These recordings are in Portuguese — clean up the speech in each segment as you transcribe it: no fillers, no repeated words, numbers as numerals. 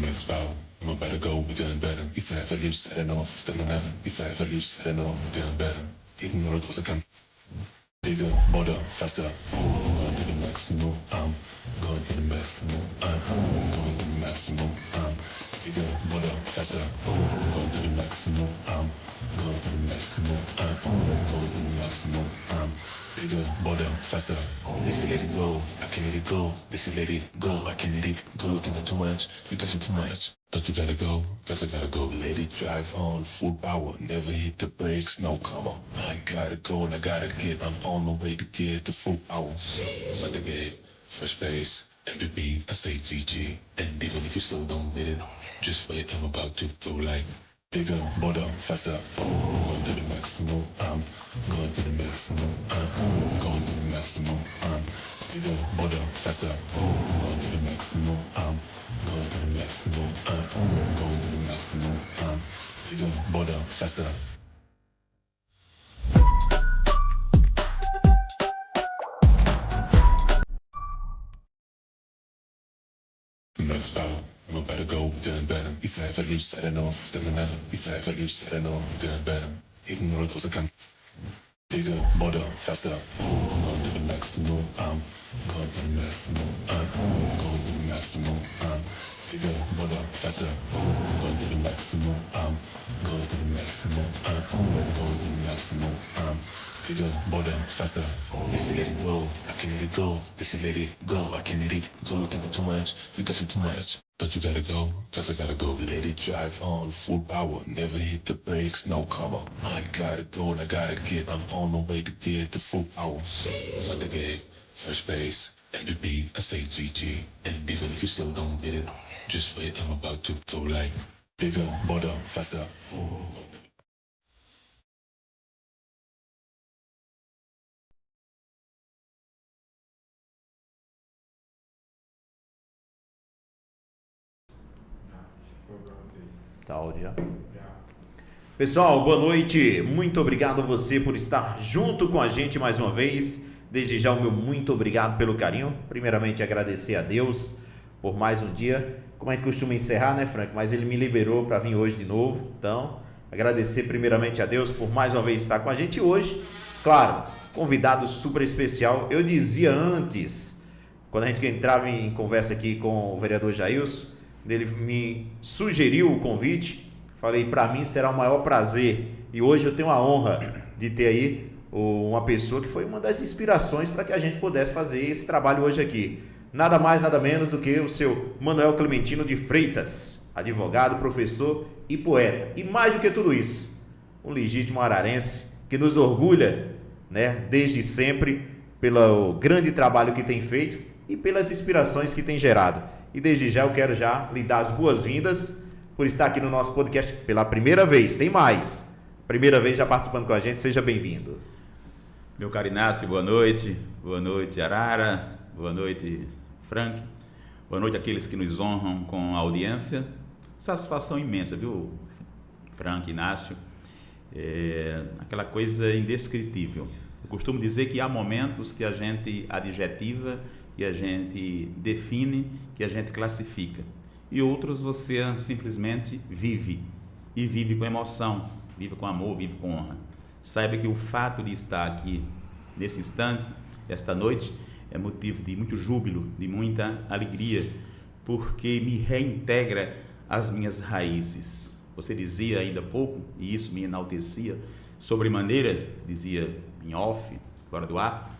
mess foul. I'm about to go, we're doing better. If I ever lose, I don't know. Still on heaven. If I ever lose, I don't know. We're doing better. Even though it was a come. Bigger, bolder, faster. Going to the maximum. I'm going to the maximum. I'm going to the maximum. I'm bigger, bolder, faster. Going to the maximum. I'm going to the maximum. I'm going to the maximum. I'm bigger, bolder, faster. This let it go. I can't let it go. This let it go. I can't let it go. Thinking too much. Because too much. Don't you gotta go? Cause I gotta go. Let it drive on full power. Never hit the brakes. No, come on. I gotta go and I gotta get. I'm on the way to get to full power. But the game, first base, MVP, I say GG. And even if you still don't get it, just wait. I'm about to go like bigger, bolder, faster. Going to the maximum. I'm going to the maximum. I'm going to the maximum. I'm bigger, bolder, faster. Going to the maximum. I'm going to the maximum. I'm going to the maximum. I'm bigger, bolder, faster. Mess foul. I'm about to go, doing better. If I ever lose, I don't know. Still in heaven. If I ever lose, I don't know. Doing better. Even though it was a come. Bigger, bolder, faster. Going to the maximum. I'm going to the maximum. I'm going to the maximum. I'm bigger, bolder, faster. Going to the maximum. I'm going to the maximum. I'm going to the maximum. I'm bigger, bolder, faster. This let it go. I can let it go. This let it go. I can let it go. Thinking too much. Because too much. Don't you gotta go? Cause I gotta go. Let it drive on full power. Never hit the brakes. No, come on. I gotta go and I gotta get. I'm on the way to get to full power. But the game, first base, MVP, I say GG. And even if you still don't get it, just wait. I'm about to go like bigger, bolder, faster. Tá áudio já. Pessoal, boa noite. Muito obrigado a você por estar junto com a gente mais uma vez. Desde já o meu muito obrigado pelo carinho. Primeiramente agradecer a Deus por mais um dia. Como a gente costuma encerrar, né, Frank? Mas ele me liberou para vir hoje de novo. Então, agradecer primeiramente a Deus por mais uma vez estar com a gente hoje. Claro, convidado super especial. Eu dizia antes, quando a gente entrava em conversa aqui com o vereador Jailson, ele me sugeriu o convite. Falei, para mim será o maior prazer. E hoje eu tenho a honra de ter aí uma pessoa que foi uma das inspirações para que a gente pudesse fazer esse trabalho hoje aqui. Nada mais, nada menos do que o seu Manuel Clementino de Freitas, advogado, professor e poeta. E mais do que tudo isso, um legítimo ararense que nos orgulha, né, desde sempre pelo grande trabalho que tem feito e pelas inspirações que tem gerado. E desde já eu quero já lhe dar as boas-vindas por estar aqui no nosso podcast pela primeira vez. Tem mais. Primeira vez já participando com a gente. Seja bem-vindo. Meu caro Inácio, boa noite. Boa noite, Arara. Boa noite, Frank. Boa noite àqueles que nos honram com a audiência. Satisfação imensa, viu, Frank, Inácio? Aquela coisa indescritível. Eu costumo dizer que há momentos que a gente adjetiva, que a gente define, que a gente classifica. E outros você simplesmente vive. E vive com emoção, vive com amor, vive com honra. Saiba que o fato de estar aqui nesse instante, esta noite, é motivo de muito júbilo, de muita alegria, porque me reintegra às minhas raízes. Você dizia ainda há pouco, e isso me enaltecia, sobremaneira, dizia em off, fora do ar,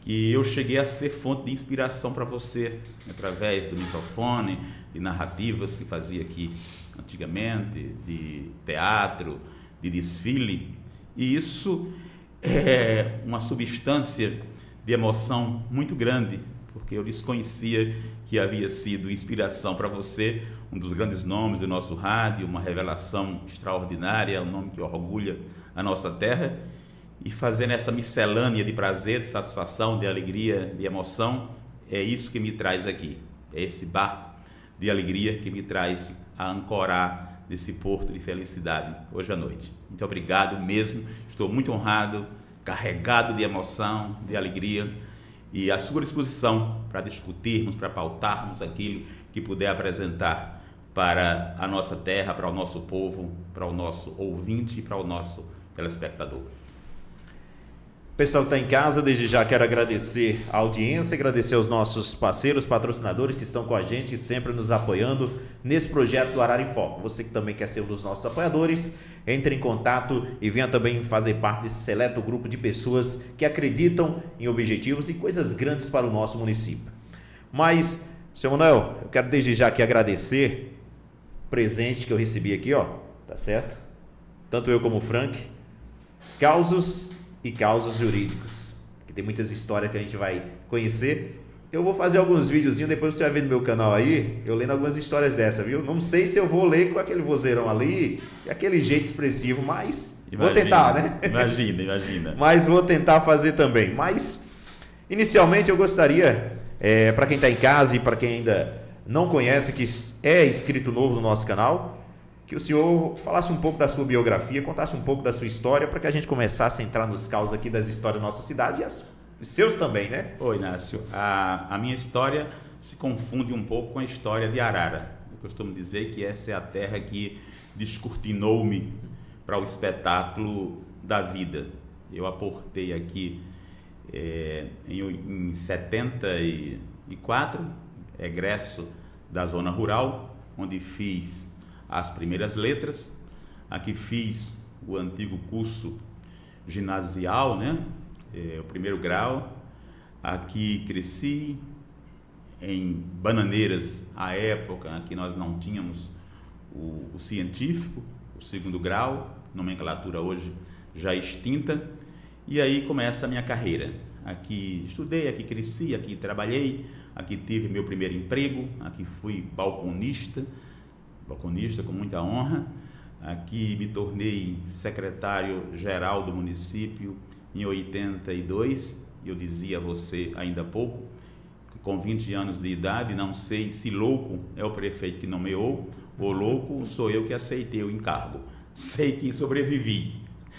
que eu cheguei a ser fonte de inspiração para você, através do microfone, de narrativas que fazia aqui antigamente, de teatro, de desfile, e isso é uma substância de emoção muito grande, porque eu desconhecia que havia sido inspiração para você, um dos grandes nomes do nosso rádio, uma revelação extraordinária, um nome que orgulha a nossa terra, e fazendo essa miscelânea de prazer, de satisfação, de alegria, de emoção, é isso que me traz aqui. É esse barco de alegria que me traz a ancorar nesse porto de felicidade hoje à noite. Muito obrigado mesmo, estou muito honrado, carregado de emoção, de alegria e à sua disposição para discutirmos, para pautarmos aquilo que puder apresentar para a nossa terra, para o nosso povo, para o nosso ouvinte e para o nosso telespectador. Pessoal que está em casa, desde já quero agradecer a audiência, agradecer aos nossos parceiros, patrocinadores que estão com a gente, sempre nos apoiando nesse projeto do Arara em Foco. Você que também quer ser um dos nossos apoiadores, entre em contato e venha também fazer parte desse seleto grupo de pessoas que acreditam em objetivos e coisas grandes para o nosso município. Mas, seu Manuel, eu quero desde já aqui agradecer o presente que eu recebi aqui, ó, tá certo? Tanto eu como o Frank, causos e causos jurídicos, que tem muitas histórias que a gente vai conhecer. Eu vou fazer alguns videozinhos, depois você vai ver no meu canal aí, eu lendo algumas histórias dessa, viu? Não sei se eu vou ler com aquele vozeirão ali, e aquele jeito expressivo, mas vou tentar, né? Imagina. Mas vou tentar fazer também. Mas, inicialmente, eu gostaria, para quem está em casa e para quem ainda não conhece, que é inscrito novo no nosso canal, que o senhor falasse um pouco da sua biografia, contasse um pouco da sua história, para que a gente começasse a entrar nos causos aqui das histórias da nossa cidade e os seus também, né? Oi, Inácio. A minha história se confunde um pouco com a história de Arara. Eu costumo dizer que essa é a terra que descortinou-me para o espetáculo da vida. Eu aportei aqui em 74, egresso da zona rural, onde fiz as primeiras letras. Aqui fiz o antigo curso ginasial, né? O primeiro grau. Aqui cresci em Bananeiras, à época que nós não tínhamos o científico, o segundo grau, nomenclatura hoje já extinta. E aí começa a minha carreira. Aqui estudei, aqui cresci, aqui trabalhei, aqui tive meu primeiro emprego, aqui fui balconista com muita honra. Aqui me tornei secretário-geral do município em 82. Eu dizia a você ainda há pouco que com 20 anos de idade, não sei se louco é o prefeito que nomeou ou louco sou eu que aceitei o encargo. Sei que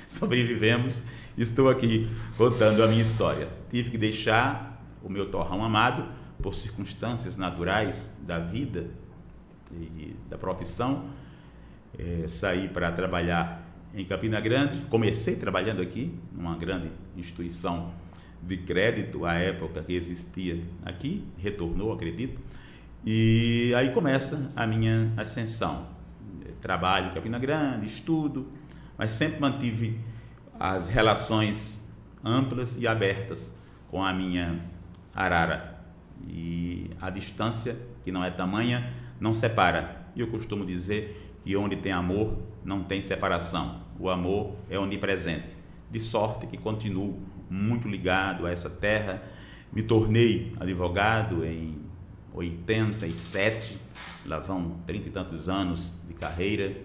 sobrevivemos, estou aqui contando a minha história. Tive que deixar o meu torrão amado por circunstâncias naturais da vida e da profissão, saí para trabalhar em Campina Grande. Comecei trabalhando aqui numa grande instituição de crédito à época que existia aqui, retornou, acredito, e aí começa a minha ascensão. Trabalho em Campina Grande, estudo, mas sempre mantive as relações amplas e abertas com a minha Arara, e a distância, que não é tamanha, não separa. E eu costumo dizer que onde tem amor, não tem separação. O amor é onipresente. De sorte que continuo muito ligado a essa terra. Me tornei advogado em 87, lá vão 30 e tantos anos de carreira,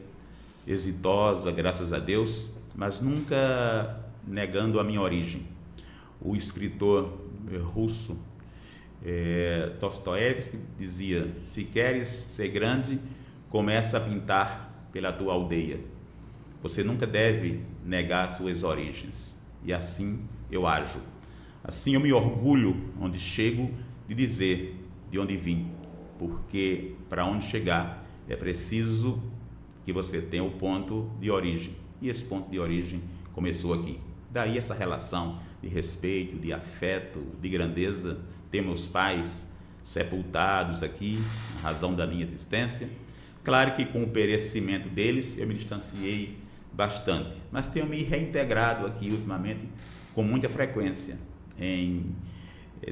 exitosa, graças a Deus, mas nunca negando a minha origem. O escritor russo Dostoiévski dizia: se queres ser grande, começa a pintar pela tua aldeia. Você nunca deve negar suas origens. E assim eu ajo. Assim eu me orgulho onde chego de dizer de onde vim, porque para onde chegar é preciso que você tenha o ponto de origem. E esse ponto de origem começou aqui. Daí essa relação de respeito, de afeto, de grandeza. Tenho meus pais sepultados aqui, a razão da minha existência. Claro que com o perecimento deles eu me distanciei bastante, mas tenho me reintegrado aqui ultimamente com muita frequência. Em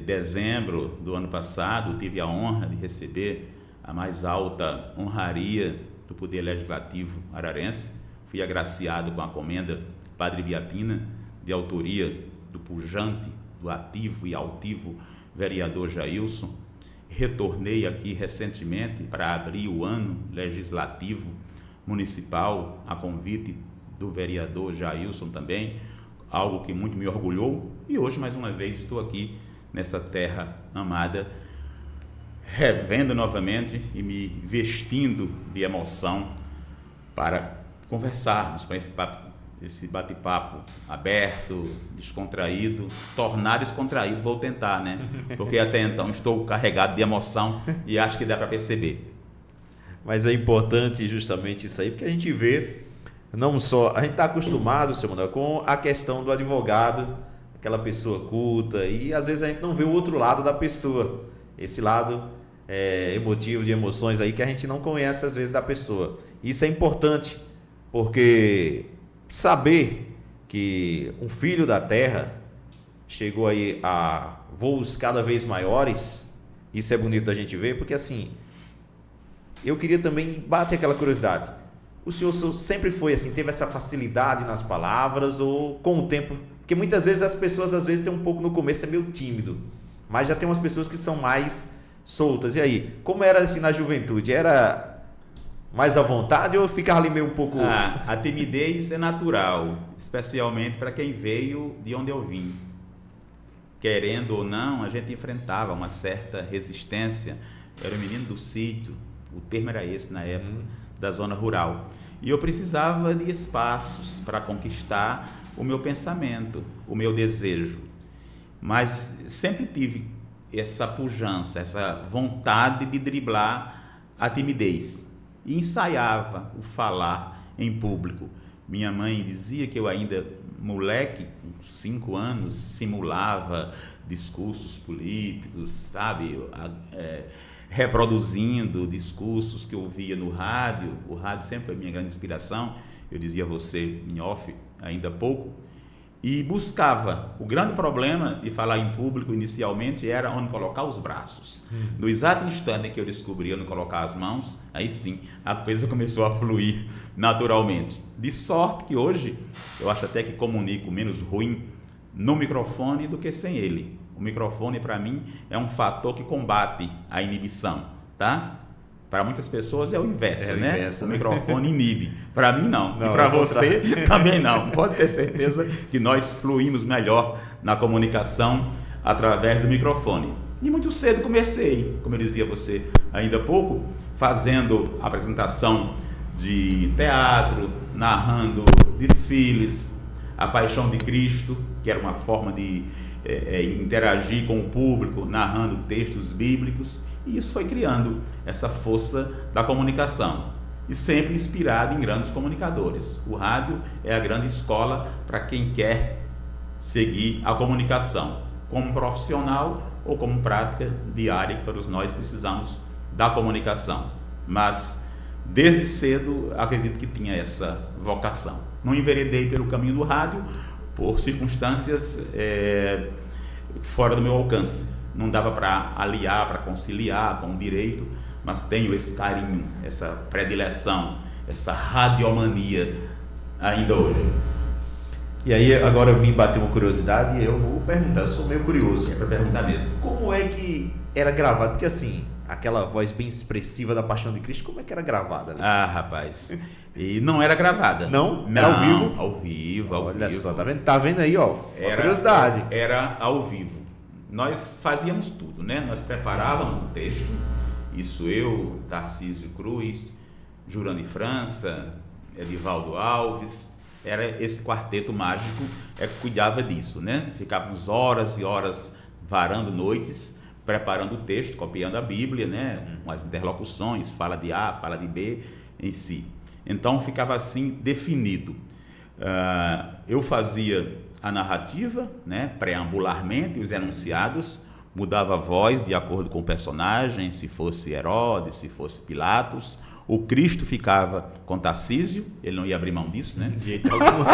dezembro do ano passado tive a honra de receber a mais alta honraria do Poder Legislativo ararense. Fui agraciado com a comenda Padre Biapina, de autoria do pujante, do ativo e altivo vereador Jailson. Retornei aqui recentemente para abrir o ano legislativo municipal a convite do vereador Jailson também, algo que muito me orgulhou, e hoje mais uma vez estou aqui nessa terra amada, revendo novamente e me vestindo de emoção para conversarmos, para esse bate-papo aberto, descontraído, tornar descontraído, vou tentar, né? Porque até então estou carregado de emoção e acho que dá para perceber. Mas é importante justamente isso aí, porque a gente vê, não só, a gente está acostumado, seu Manuel, com a questão do advogado, aquela pessoa culta, e às vezes a gente não vê o outro lado da pessoa, esse lado emotivo, de emoções aí que a gente não conhece às vezes da pessoa. Isso é importante, porque saber que um filho da terra chegou aí a voos cada vez maiores, isso é bonito da gente ver, porque assim, eu queria também bater aquela curiosidade. O senhor sempre foi assim, teve essa facilidade nas palavras ou com o tempo? Porque muitas vezes as pessoas às vezes têm um pouco no começo, é meio tímido, mas já tem umas pessoas que são mais soltas. E aí, como era assim na juventude? Era mais à vontade ou ficava ali meio um pouco... A timidez é natural, especialmente para quem veio de onde eu vim. Querendo ou não, a gente enfrentava uma certa resistência. Eu era um menino do sítio, o termo era esse na época, da zona rural. E eu precisava de espaços para conquistar o meu pensamento, o meu desejo. Mas sempre tive essa pujança, essa vontade de driblar a timidez. E ensaiava o falar em público. Minha mãe dizia que eu ainda, moleque, com 5 anos, simulava discursos políticos, sabe? Reproduzindo discursos que eu ouvia no rádio. O rádio sempre foi minha grande inspiração. Eu dizia a você em off ainda há pouco. E buscava. O grande problema de falar em público inicialmente era onde colocar os braços. No exato instante em que eu descobri onde colocar as mãos, aí sim, a coisa começou a fluir naturalmente. De sorte que hoje, eu acho até que comunico menos ruim no microfone do que sem ele. O microfone, para mim, é um fator que combate a inibição, tá? Para muitas pessoas é o inverso, né? O microfone inibe. Para mim, não. E para você também não. Pode ter certeza que nós fluímos melhor na comunicação através do microfone. E muito cedo comecei, como eu dizia a você ainda há pouco, fazendo apresentação de teatro, narrando desfiles, a Paixão de Cristo, que era uma forma de interagir com o público, narrando textos bíblicos. E isso foi criando essa força da comunicação. E sempre inspirado em grandes comunicadores. O rádio é a grande escola para quem quer seguir a comunicação, como profissional ou como prática diária, que todos nós precisamos da comunicação. Mas, desde cedo, acredito que tinha essa vocação. Não enveredei pelo caminho do rádio por circunstâncias fora do meu alcance. Não dava para aliar, para conciliar com o direito, mas tenho esse carinho, essa predileção, essa radiomania ainda hoje. E aí agora me bateu uma curiosidade e eu vou perguntar, eu sou meio curioso. É para perguntar mesmo. Como é que era gravado? Porque assim, aquela voz bem expressiva da Paixão de Cristo, como é que era gravada? Né? Ah, rapaz, e não era gravada. Não? Era ao vivo? Ao vivo, ao vivo. Olha só, tá vendo? Tá vendo aí, ó? Curiosidade. Era ao vivo. Nós fazíamos tudo, né? Nós preparávamos o texto, isso eu, Tarcísio Cruz, Jurani França, Edivaldo Alves, era esse quarteto mágico que cuidava disso, né? Ficávamos horas e horas varando noites, preparando o texto, copiando a Bíblia, né? Com as interlocuções, fala de A, fala de B em si. Então ficava assim definido. Eu fazia a narrativa, né, preambularmente, os enunciados, mudava a voz de acordo com o personagem, se fosse Herodes, se fosse Pilatos. O Cristo ficava com Tarcísio, ele não ia abrir mão disso, né? De jeito algum.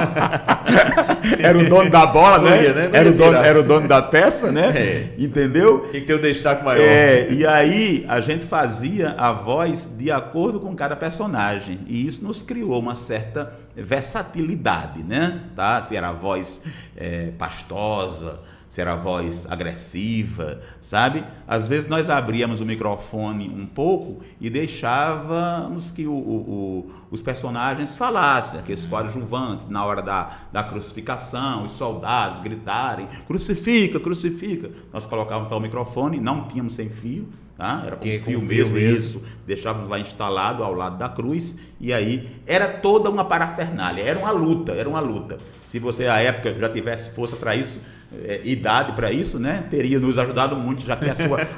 Era o dono da bola, né? Era o dono da peça, né? Entendeu? Tem que ter um destaque maior. E aí a gente fazia a voz de acordo com cada personagem, e isso nos criou uma certa versatilidade, né? Tá? Se era a voz pastosa, se era a voz agressiva, sabe? Às vezes nós abríamos o microfone um pouco e deixávamos que os personagens falassem, aqueles coadjuvantes, na hora da crucificação, os soldados gritarem, crucifica, crucifica. Nós colocávamos lá o microfone, não tínhamos sem fio, tá? Era com fio mesmo, isso, deixávamos lá instalado ao lado da cruz, e aí era toda uma parafernália, era uma luta. Se você, à época, já tivesse força para isso, idade para isso, né? Teria nos ajudado muito, já que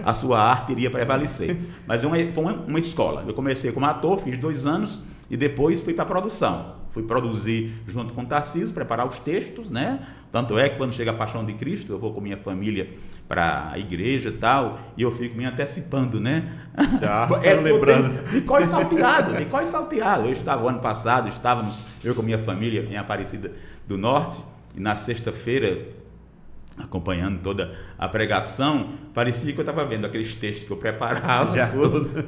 a sua arte iria prevalecer. Mas foi uma escola. Eu comecei como ator, fiz 2 anos e depois fui para a produção. Fui produzir junto com o Tarcísio, preparar os textos, né? Tanto é que quando chega a Paixão de Cristo, eu vou com minha família para a igreja e tal, e eu fico me antecipando, né? Já, lembrando. De cor salteado. Eu estava, ano passado, eu com minha família em Aparecida do Norte, e na sexta-feira, acompanhando toda a pregação, parecia que eu estava vendo aqueles textos que eu preparava,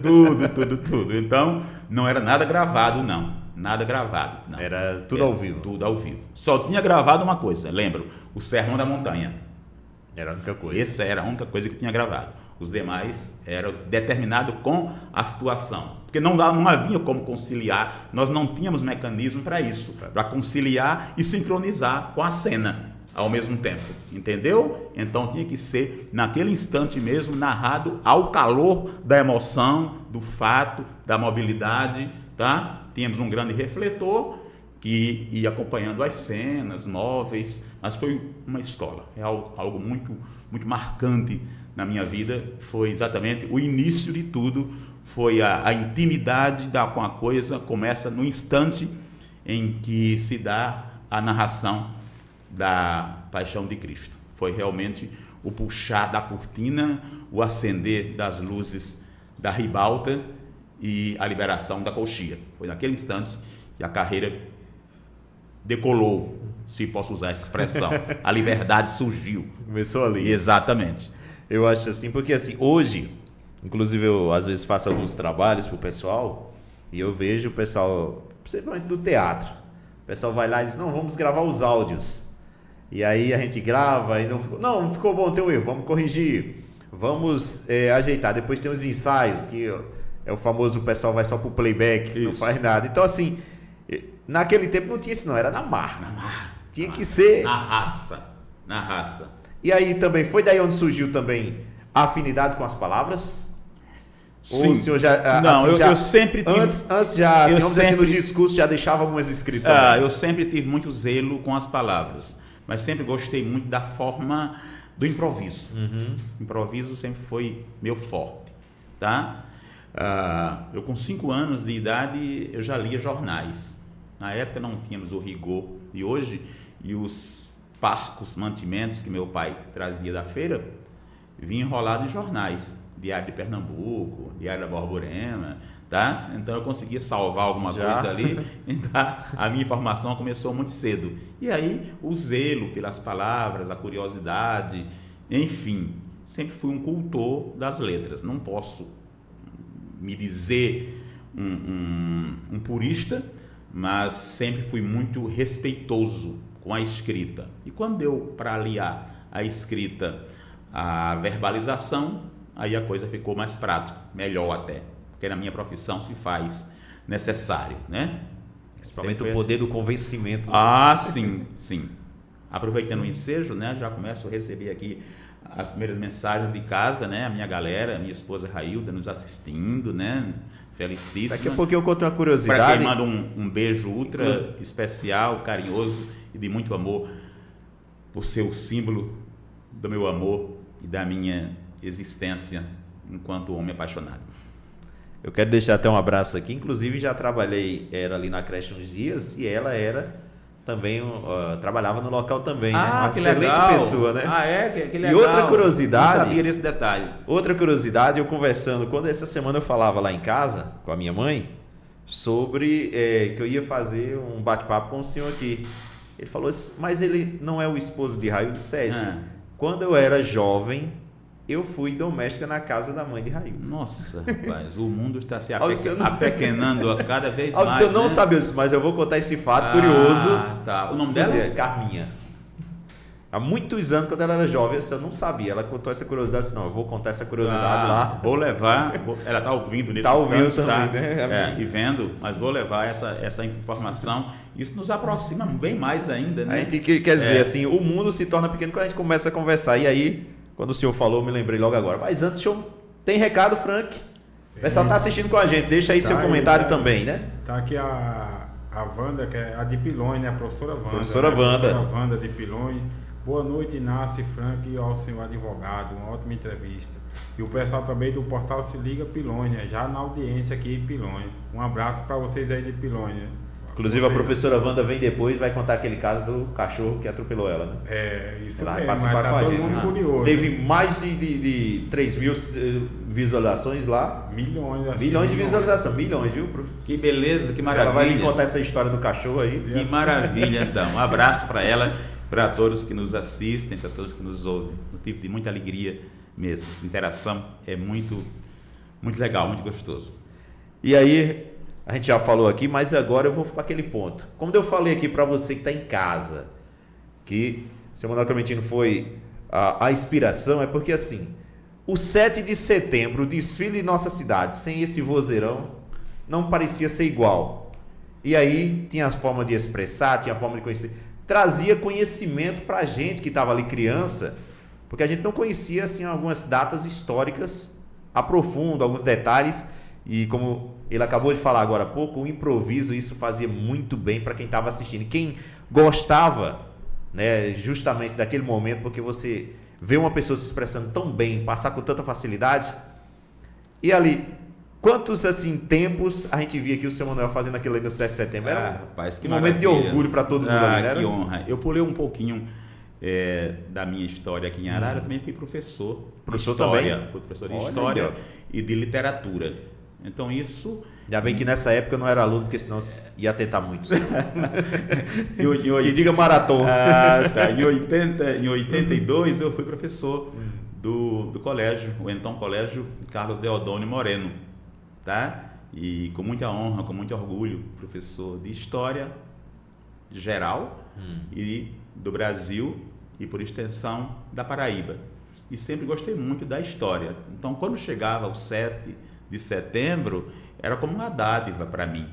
tudo. Então, não era nada gravado, não. Nada gravado. Não. Era tudo ao vivo. Tudo ao vivo. Só tinha gravado uma coisa, lembro, o Sermão da Montanha. Era a única coisa. Essa era a única coisa que tinha gravado. Os demais eram determinados com a situação. Porque não havia como conciliar, nós não tínhamos mecanismo para isso, para conciliar e sincronizar com a cena ao mesmo tempo, entendeu? Então tinha que ser naquele instante mesmo, narrado ao calor da emoção, do fato, da mobilidade, tá? Tínhamos um grande refletor que ia acompanhando as cenas, móveis, mas foi uma escola, é algo muito, muito marcante na minha vida. Foi exatamente o início de tudo, foi a intimidade com a coisa, começa no instante em que se dá a narração da Paixão de Cristo. Foi realmente o puxar da cortina, o acender das luzes da ribalta e a liberação da coxia. Foi naquele instante que a carreira decolou, se posso usar essa expressão. A liberdade surgiu. Começou ali. Exatamente. Eu acho assim, porque assim, hoje, inclusive eu às vezes faço alguns trabalhos pro pessoal e eu vejo o pessoal, principalmente do teatro, o pessoal vai lá e diz, não, vamos gravar os áudios. E aí a gente grava e não ficou bom, tem um erro, vamos corrigir, vamos ajeitar. Depois tem os ensaios, que é o famoso, o pessoal vai só pro playback, isso. Não faz nada. Então assim, naquele tempo não tinha isso não, era na marra. Tinha que ser... Na raça. E aí também, foi daí onde surgiu também a afinidade com as palavras? Sim. Ou o senhor já... Não, assim, eu sempre tive... Antes já, assim, vamos dizer assim, nos discursos já deixava algumas escritas. Eu sempre tive muito zelo com as palavras, mas sempre gostei muito da forma do improviso. Improviso sempre foi meu forte, tá? Eu com 5 anos de idade, eu já lia jornais. Na época não tínhamos o rigor de hoje e os parcos mantimentos que meu pai trazia da feira vinham enrolados em jornais. Diário de Pernambuco, Diário da Borborema, tá? Então eu conseguia salvar alguma coisa ali. Então, a minha informação começou muito cedo. E aí o zelo pelas palavras, a curiosidade, enfim, sempre fui um cultor das letras. Não posso me dizer um purista, mas sempre fui muito respeitoso com a escrita. E quando deu para aliar a escrita à verbalização, aí a coisa ficou mais prática, melhor até, porque na minha profissão se faz necessário, né? Principalmente o poder do convencimento. Sim. Aproveitando o ensejo, né, já começo a receber aqui as primeiras mensagens de casa, né? A minha galera, minha esposa Railda nos assistindo, né? Felicíssima. Daqui a pouquinho eu conto uma curiosidade. Para quem manda um beijo ultra especial, carinhoso e de muito amor, por ser o símbolo do meu amor e da minha existência enquanto homem apaixonado. Eu quero deixar até um abraço aqui, inclusive já trabalhei, era ali na creche uns dias e ela era também, trabalhava no local também, né? Uma excelente legal. Pessoa, né? Que legal. E outra curiosidade, não sabia desse detalhe. Outra curiosidade, eu conversando, quando essa semana eu falava lá em casa com a minha mãe, sobre que eu ia fazer um bate-papo com o senhor aqui. Ele falou assim, mas ele não é o esposo de Raildo? Quando eu era jovem, eu fui doméstica na casa da mãe de Raildo. Nossa, rapaz, o mundo está se apequenando a cada vez mais. O senhor não sabia isso, mas eu vou contar esse fato curioso. Tá. O nome dela? Carminha. Há muitos anos, quando ela era jovem, eu não sabia. Ela contou essa curiosidade, eu vou contar essa curiosidade lá. Vou levar, ela está ouvindo nesse instante. Está ouvindo também, né? E vendo, mas vou levar essa informação. Isso nos aproxima bem mais ainda, né? A gente quer dizer, assim, o mundo se torna pequeno quando a gente começa a conversar. E aí, quando o senhor falou, me lembrei logo agora. Mas antes, tem recado, Frank? O pessoal está assistindo com a gente. Deixa aí seu comentário também, né? Tá aqui a Wanda, que é a de Pilões, né? A professora Wanda. Professora Wanda. A professora Wanda de Pilões. Boa noite, Inácio, Frank e ao senhor advogado, uma ótima entrevista. E o pessoal também do portal Se Liga Pilônia, já na audiência aqui em Pilônia. Um abraço para vocês aí de Pilônia. Inclusive a professora Wanda vem depois, vai contar aquele caso do cachorro que atropelou ela, né? É, isso ela mesmo, vai mas participar tá com a todo gente, mundo né? curioso. Teve mais de 3 mil visualizações lá. Milhões, acho Milhões que de visualizações, milhões, viu, professor? Que beleza, que Ela vai me maravilha. contar essa história do cachorro aí. Que maravilha, então. Um abraço para ela, para todos que nos assistem, para todos que nos ouvem. Motivo de muita alegria mesmo. Essa interação é muito legal, muito gostoso. E aí, a gente já falou aqui, mas agora eu vou para aquele ponto. Como eu falei aqui para você que está em casa, que o seu Manuel Clementino foi a inspiração, é porque assim, o 7 de setembro, o desfile de nossa cidade, sem esse vozeirão, não parecia ser igual. E aí, tinha a forma de expressar, tinha a forma de conhecer. Trazia conhecimento para a gente que estava ali criança, porque a gente não conhecia assim, algumas datas históricas a profundo, alguns detalhes. E como ele acabou de falar agora há pouco, o improviso, isso fazia muito bem para quem estava assistindo. Quem gostava, né, justamente daquele momento, porque você vê uma pessoa se expressando tão bem, passar com tanta facilidade. E ali, quantos assim tempos a gente via aqui o seu Manuel fazendo aquilo ali no 7 de setembro? Era rapaz, que um momento de maravilha. orgulho para todo mundo ali, né? Que honra. Eu pulei um pouquinho da minha história aqui em Arara. Também fui professor de história. Também? Fui professor de Olha, história legal. e de literatura. Então isso... Ainda bem que nessa época eu não era aluno, porque senão ia tentar muitos. Que diga maratona. Tá. Em 82 eu fui professor do colégio, o então colégio Carlos Deodônio Moreno, tá? E com muita honra, com muito orgulho, professor de história geral e do Brasil e por extensão da Paraíba. E sempre gostei muito da história. Então quando chegava o 7 de setembro, era como uma dádiva para mim.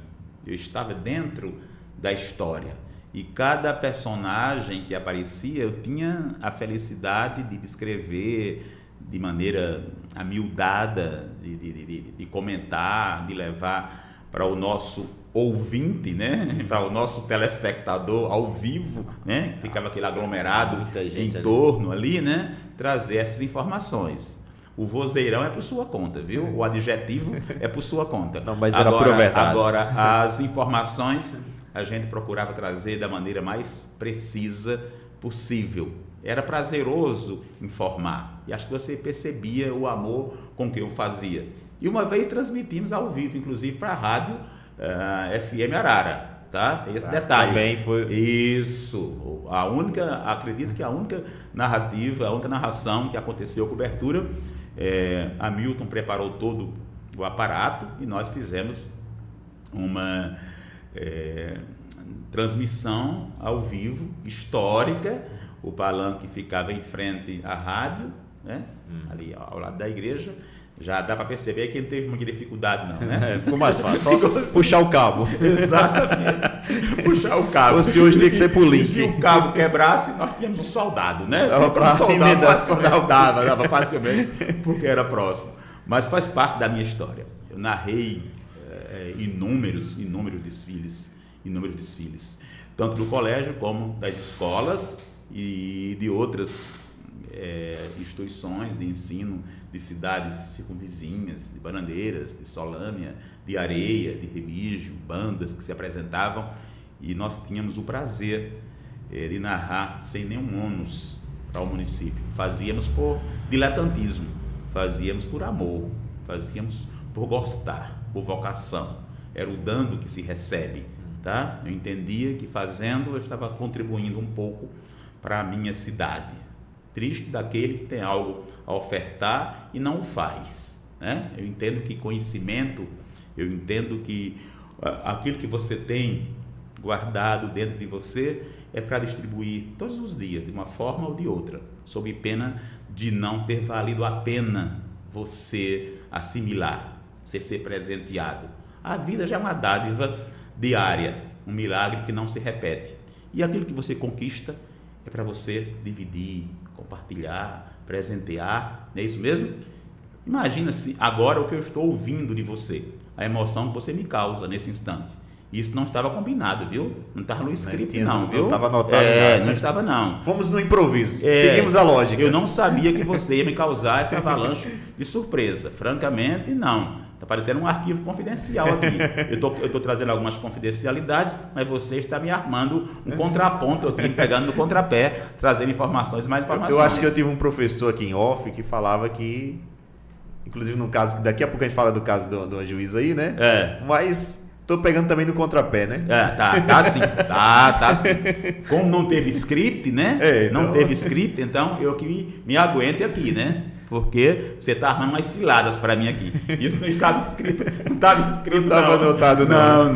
Eu estava dentro da história. E cada personagem que aparecia, eu tinha a felicidade de descrever de maneira amildada, de comentar, de levar para o nosso ouvinte, né? Para o nosso telespectador ao vivo, né? Ficava aquele aglomerado em torno ali, né? Trazer essas informações. O vozeirão é por sua conta, viu? O adjetivo é por sua conta. Não, mas era por verdade. Agora, as informações a gente procurava trazer da maneira mais precisa possível. Era prazeroso informar. E acho que você percebia o amor com que eu fazia. E uma vez transmitimos ao vivo, inclusive para a rádio FM Arara. Tá? Esse detalhe. Também foi. Isso. Acredito que a única narrativa, a única narração que aconteceu, cobertura, Hamilton preparou todo o aparato e nós fizemos uma transmissão ao vivo, histórica. O palanque ficava em frente à rádio, né? Ali ao lado da igreja. Já dá para perceber que não teve muita dificuldade, não, né? Ficou mais fácil, só puxar o cabo. Exatamente. Puxar o cabo. Ou se hoje tem que ser por link. Se o cabo quebrasse, nós tínhamos um soldado, né? Dava para emendar, dava facilmente, porque era próximo. Mas faz parte da minha história. Eu narrei inúmeros desfiles, tanto do colégio como das escolas e de outras instituições de ensino de cidades circunvizinhas, de Banandeiras, de Solânia, de Areia, de Remígio, bandas que se apresentavam, e nós tínhamos o prazer de narrar sem nenhum ônus para o município. Fazíamos por diletantismo, fazíamos por amor, fazíamos por gostar, por vocação. Era o dando que se recebe, tá? Eu entendia que fazendo eu estava contribuindo um pouco para a minha cidade. Triste daquele que tem algo a ofertar e não o faz, né? Eu entendo que conhecimento, eu entendo que aquilo que você tem guardado dentro de você é para distribuir todos os dias, de uma forma ou de outra, sob pena de não ter valido a pena você assimilar, você ser presenteado. A vida já é uma dádiva diária, um milagre que não se repete. E aquilo que você conquista é para você dividir, compartilhar, presentear, não é isso mesmo? Imagina se agora o que eu estou ouvindo de você, a emoção que você me causa nesse instante. Isso não estava combinado, viu? Não estava no script, tinha- não, viu? não estava anotado nada. Não estava, não. Fomos no improviso. É, Seguimos a lógica. Eu não sabia que você ia me causar essa avalanche de surpresa. Francamente, não. Está parecendo um arquivo confidencial aqui. Eu tô trazendo algumas confidencialidades, mas você está me armando um contraponto aqui, me pegando no contrapé, trazendo informações, mais informações. Eu acho que eu tive um professor aqui em off que falava que, inclusive no caso, daqui a pouco a gente fala do caso do juiz aí, né? Mas tô pegando também no contrapé, né? Tá sim. Tá sim. Como não teve script, né? Então... Não teve script, então eu que me aguente aqui, né? Porque você tá armando umas ciladas para mim aqui. Isso não estava escrito. Não estava escrito, não. Estava anotado, não.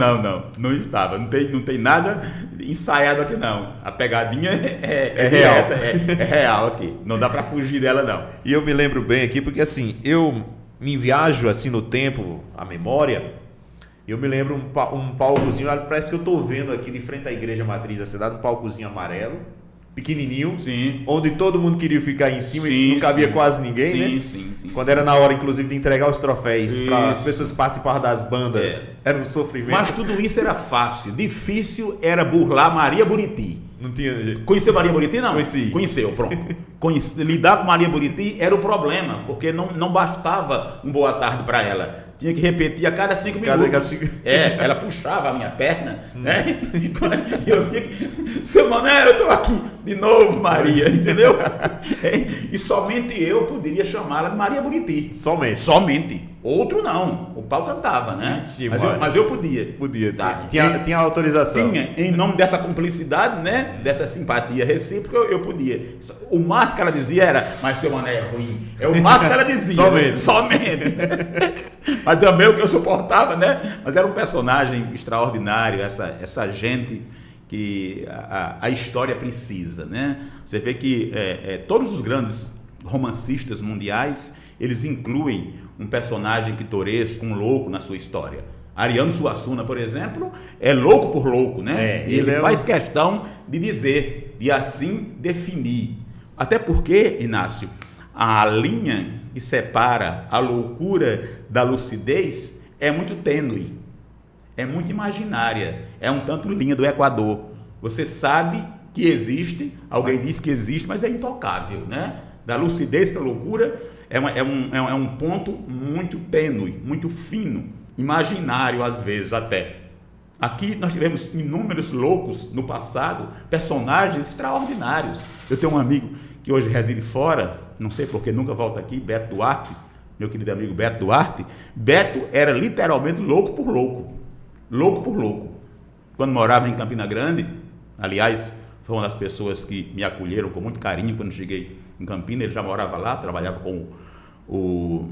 Não estava. Não tem nada ensaiado aqui, não. A pegadinha é real. direta, é real aqui. Não dá para fugir dela, não. E eu me lembro bem aqui, porque assim, eu me viajo assim no tempo, a memória. Eu me lembro um palcozinho, parece que eu tô vendo aqui de frente à igreja matriz da cidade, um palcozinho amarelo, pequenininho, Sim. onde todo mundo queria ficar em cima e não cabia quase ninguém, né? Sim. Quando era na hora, inclusive, de entregar os troféus para as pessoas que participavam das bandas, era um sofrimento. Mas tudo isso era fácil. Difícil era burlar Maria Buriti. Não tinha jeito. Conheceu Maria Buriti, não? Conheci. Conheceu, pronto. Lidar com Maria Buriti era o problema, porque não bastava um boa tarde para ela. Tinha que repetir a cada 5 minutos. Cada 5... Ela puxava a minha perna, né? E eu tinha que... Seu Mané, eu tô aqui de novo, Maria, entendeu? E somente eu poderia chamá-la de Maria Buriti. Somente. Outro não. O pau cantava, né? Ixi, mas eu podia. Podia. Tá. Tinha autorização. Tinha, em nome dessa cumplicidade, né? Dessa simpatia recíproca, eu podia. O máximo que ela dizia era, mas seu Mané é ruim. É o máximo que ela dizia. Somente. Mas também o que eu suportava, né? Mas era um personagem extraordinário, essa gente que a história precisa, né? Você vê que todos os grandes romancistas mundiais, eles incluem um personagem pitoresco, um louco na sua história. Ariano Suassuna, por exemplo, é louco por louco, né? Ele faz questão de dizer, de assim definir. Até porque, Inácio, a linha que separa a loucura da lucidez é muito tênue, é muito imaginária, é um tanto linha do Equador. Você sabe que existe, alguém diz que existe, mas é intocável, né? Da lucidez para a loucura é um ponto muito tênue, muito fino, imaginário às vezes até. Aqui nós tivemos inúmeros loucos no passado, personagens extraordinários. Eu tenho um amigo que hoje reside fora, não sei porque nunca volta aqui, Beto Duarte, meu querido amigo Beto Duarte. Beto era literalmente louco por louco. Louco por louco. Quando morava em Campina Grande, aliás, foi uma das pessoas que me acolheram com muito carinho quando cheguei em Campina. Ele já morava lá, trabalhava com o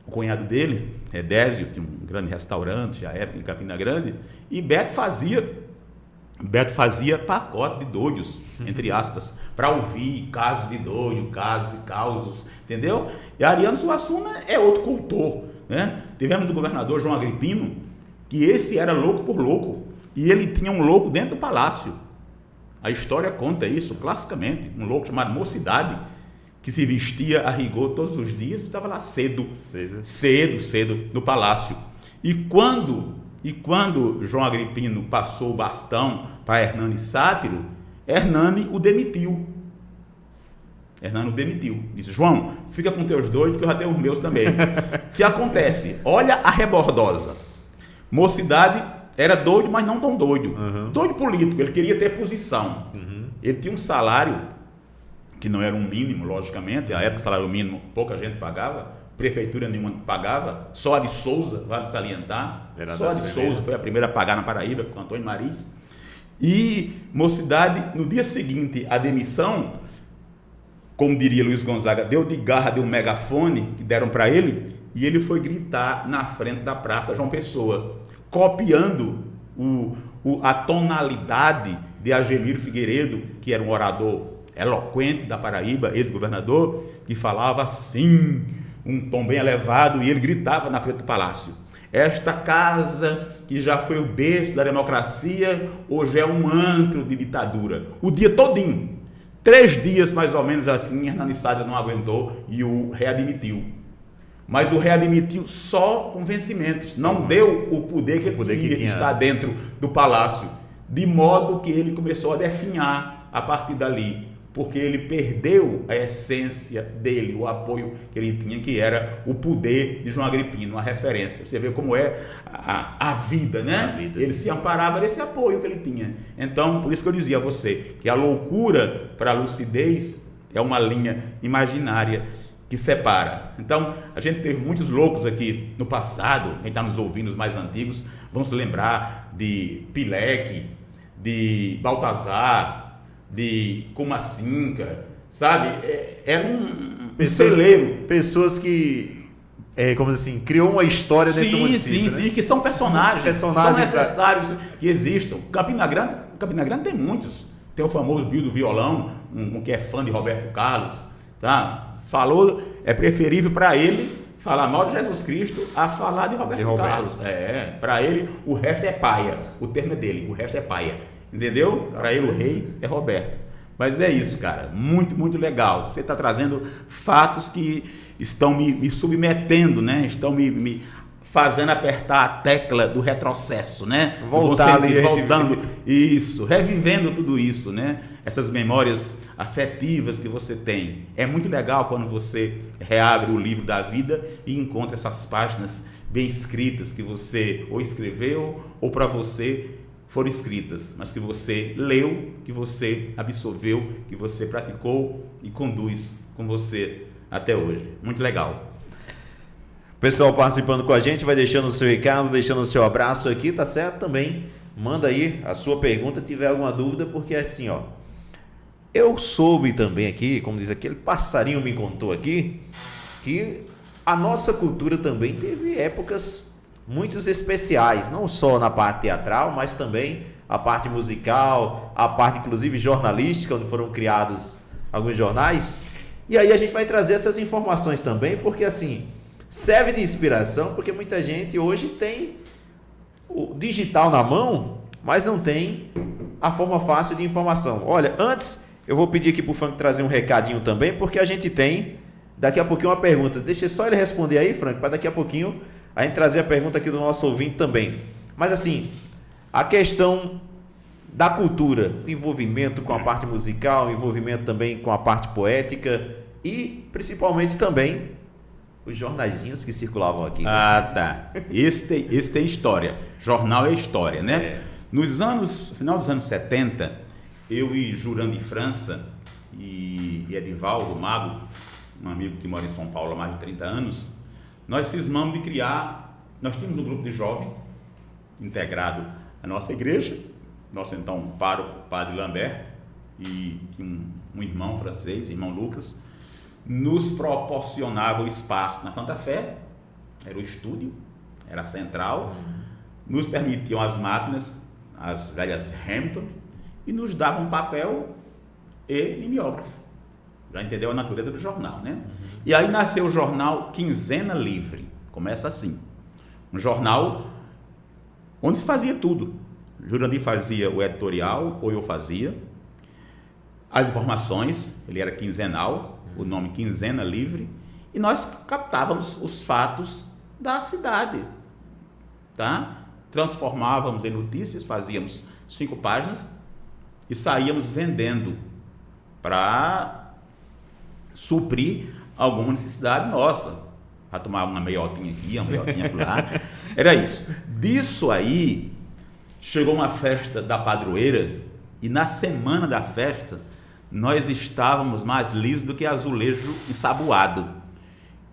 cunhado dele, Désio, tinha um grande restaurante à época em Campina Grande, e Beto fazia pacote de doidos, entre aspas, para ouvir casos de doido, casos e causos, entendeu? E Ariano Suassuna é outro cultor, né? Tivemos o governador João Agripino, que esse era louco por louco, e ele tinha um louco dentro do palácio. A história conta isso classicamente, um louco chamado Mocidade, que se vestia a rigor todos os dias e estava lá cedo no palácio. E quando João Agripino passou o bastão para Hernani Sátiro, Hernani o demitiu. Disse, João, fica com teus doidos que eu já tenho os meus também. O que acontece? Olha a rebordosa. Mocidade era doido, mas não tão doido. Doido político, ele queria ter posição. Ele tinha um salário que não era um mínimo, logicamente. À época, o salário mínimo pouca gente pagava, prefeitura nenhuma pagava, só a de Souza, vale salientar. Só a de Souza foi a primeira a pagar na Paraíba, com Antônio Mariz. E Mocidade, no dia seguinte à demissão, como diria Luiz Gonzaga, deu de garra, deu um megafone que deram para ele, e ele foi gritar na frente da Praça João Pessoa, copiando a tonalidade de Agemiro Figueiredo, que era um orador eloquente da Paraíba, ex-governador, que falava assim, um tom bem elevado, e ele gritava na frente do palácio: esta casa, que já foi o berço da democracia, hoje é um antro de ditadura. O dia todinho, 3 dias mais ou menos assim, Hernani Sátiro não aguentou e o readmitiu. mas o readmitiu só com vencimentos. Não deu o poder que ele tinha de estar dentro do palácio. De modo que ele começou a definhar a partir dali, porque ele perdeu a essência dele, o apoio que ele tinha, que era o poder de João Agripino, uma referência. Você vê como é a vida, né? Ele se amparava nesse apoio que ele tinha. Então, por isso que eu dizia a você, que a loucura para a lucidez é uma linha imaginária que separa. Então, a gente teve muitos loucos aqui no passado, quem está nos ouvindo, os mais antigos, vão se lembrar de Pileque, de Baltazar, de Comacinca, sabe? Era um celeiro. Pessoas que, como assim, criou uma história dentro do município. Sim, que são personagens são necessários que existam. Campina Grande tem muitos. Tem o famoso Bill do Violão, que é fã de Roberto Carlos, tá? Falou, é preferível para ele falar mal de Jesus Cristo a falar de Roberto Carlos. Para ele o resto é paia. O termo é dele, o resto é paia. Entendeu? Para ele o rei é Roberto. Mas é isso, cara. Muito, muito legal. Você está trazendo fatos que estão me submetendo, né? Estão me fazendo apertar a tecla do retrocesso, né? Voltando, isso, revivendo tudo isso, né? Essas memórias afetivas que você tem. É muito legal quando você reabre o livro da vida e encontra essas páginas bem escritas que você ou escreveu ou para você foram escritas, mas que você leu, que você absorveu, que você praticou e conduz com você até hoje. Muito legal. Pessoal participando com a gente, vai deixando o seu recado, deixando o seu abraço aqui, tá certo? Também manda aí a sua pergunta, tiver alguma dúvida, porque é assim, ó. Eu soube também aqui, como diz aquele passarinho me contou aqui, que a nossa cultura também teve épocas muito especiais, não só na parte teatral, mas também a parte musical, a parte inclusive jornalística, onde foram criados alguns jornais. E aí a gente vai trazer essas informações também, porque assim, serve de inspiração, porque muita gente hoje tem o digital na mão, mas não tem a forma fácil de informação. Olha, antes eu vou pedir aqui para o Frank trazer um recadinho também, porque a gente tem daqui a pouquinho uma pergunta. Deixa só ele responder aí, Frank, para daqui a pouquinho a gente trazer a pergunta aqui do nosso ouvinte também. Mas assim, a questão da cultura, o envolvimento com a parte musical, o envolvimento também com a parte poética e principalmente também os jornaizinhos que circulavam aqui. Ah, tá. Esse tem história. Jornal é história, né? Final dos anos 70, eu e Jurandir França e Edivaldo Mago, um amigo que mora em São Paulo há mais de 30 anos, nós cismamos de criar, nós tínhamos um grupo de jovens integrado à nossa igreja, nosso então pároco, Padre Lambert, e um irmão francês, irmão Lucas, nos proporcionava espaço na Santa Fé, era o estúdio, era a central, nos permitiam as máquinas, as velhas Hampton, e nos davam papel e mimeógrafo. Já entendeu a natureza do jornal, né? E aí nasceu o jornal Quinzena Livre. Começa assim. Um jornal onde se fazia tudo. Jurandir fazia o editorial, ou eu fazia. As informações, ele era quinzenal, o nome Quinzena Livre. E nós captávamos os fatos da cidade. Tá? Transformávamos em notícias, fazíamos 5 páginas e saíamos vendendo para suprir alguma necessidade nossa, para tomar uma meiotinha aqui, uma meiotinha lá. Era isso. Disso aí, chegou uma festa da padroeira e na semana da festa nós estávamos mais lisos do que azulejo ensaboado.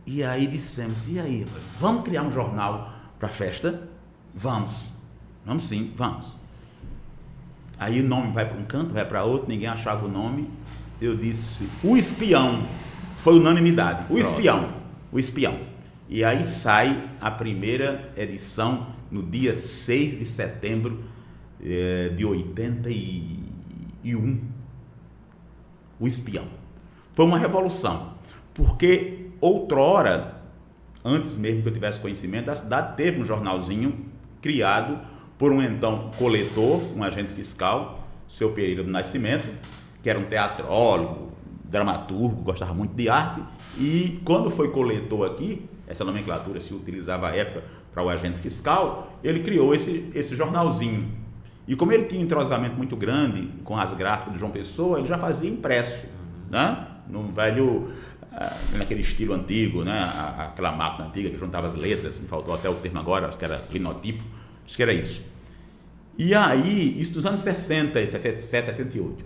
E aí dissemos, e aí, vamos criar um jornal para a festa? Vamos sim, vamos. Aí o nome vai para um canto, vai para outro, ninguém achava o nome. Eu disse, o espião. Foi unanimidade. O espião. E aí sai a primeira edição no dia 6 de setembro de 81. O espião. Foi uma revolução. Porque outrora, antes mesmo que eu tivesse conhecimento, a cidade teve um jornalzinho criado por um então coletor, um agente fiscal, seu Pereira do Nascimento, que era um teatrólogo, dramaturgo, gostava muito de arte, e quando foi coletor aqui, essa nomenclatura se utilizava à época para o agente fiscal, ele criou esse jornalzinho. E como ele tinha um entrosamento muito grande com as gráficas de João Pessoa, ele já fazia impresso, né? Num velho, naquele estilo antigo, né? Aquela máquina antiga que juntava as letras, me faltou até o termo agora, acho que era linotipo, acho que era isso. E aí, isso dos anos 60, 67, 68.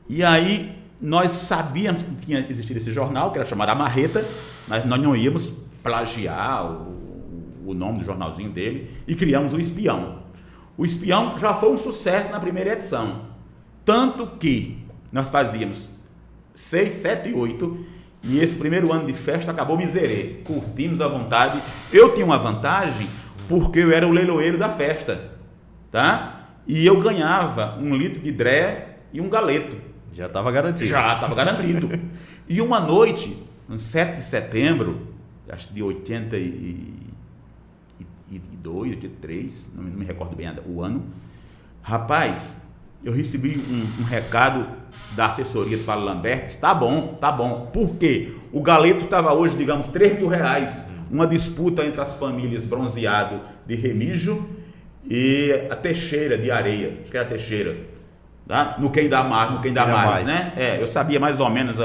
E aí, nós sabíamos que tinha existido esse jornal, que era chamado A Marreta, mas nós não íamos plagiar o nome do jornalzinho dele, e criamos o Espião. O Espião já foi um sucesso na primeira edição, tanto que nós fazíamos 6, 7 e 8, e esse primeiro ano de festa acabou miserê, curtimos à vontade. Eu tinha uma vantagem, porque eu era o leiloeiro da festa, tá? E eu ganhava 1 litro de dré e um galeto. Já estava garantido. Já estava garantido. E uma noite, no 7 de setembro, acho de 82, 83, não me recordo bem o ano, rapaz, eu recebi um recado da assessoria do Paulo Lambertes, tá bom, por quê? O galeto estava hoje, digamos, R$3.000, uma disputa entre as famílias Bronzeado de Remígio e a Teixeira de Areia, acho que era a Teixeira, tá? No quem dá mais, né? Eu sabia mais ou menos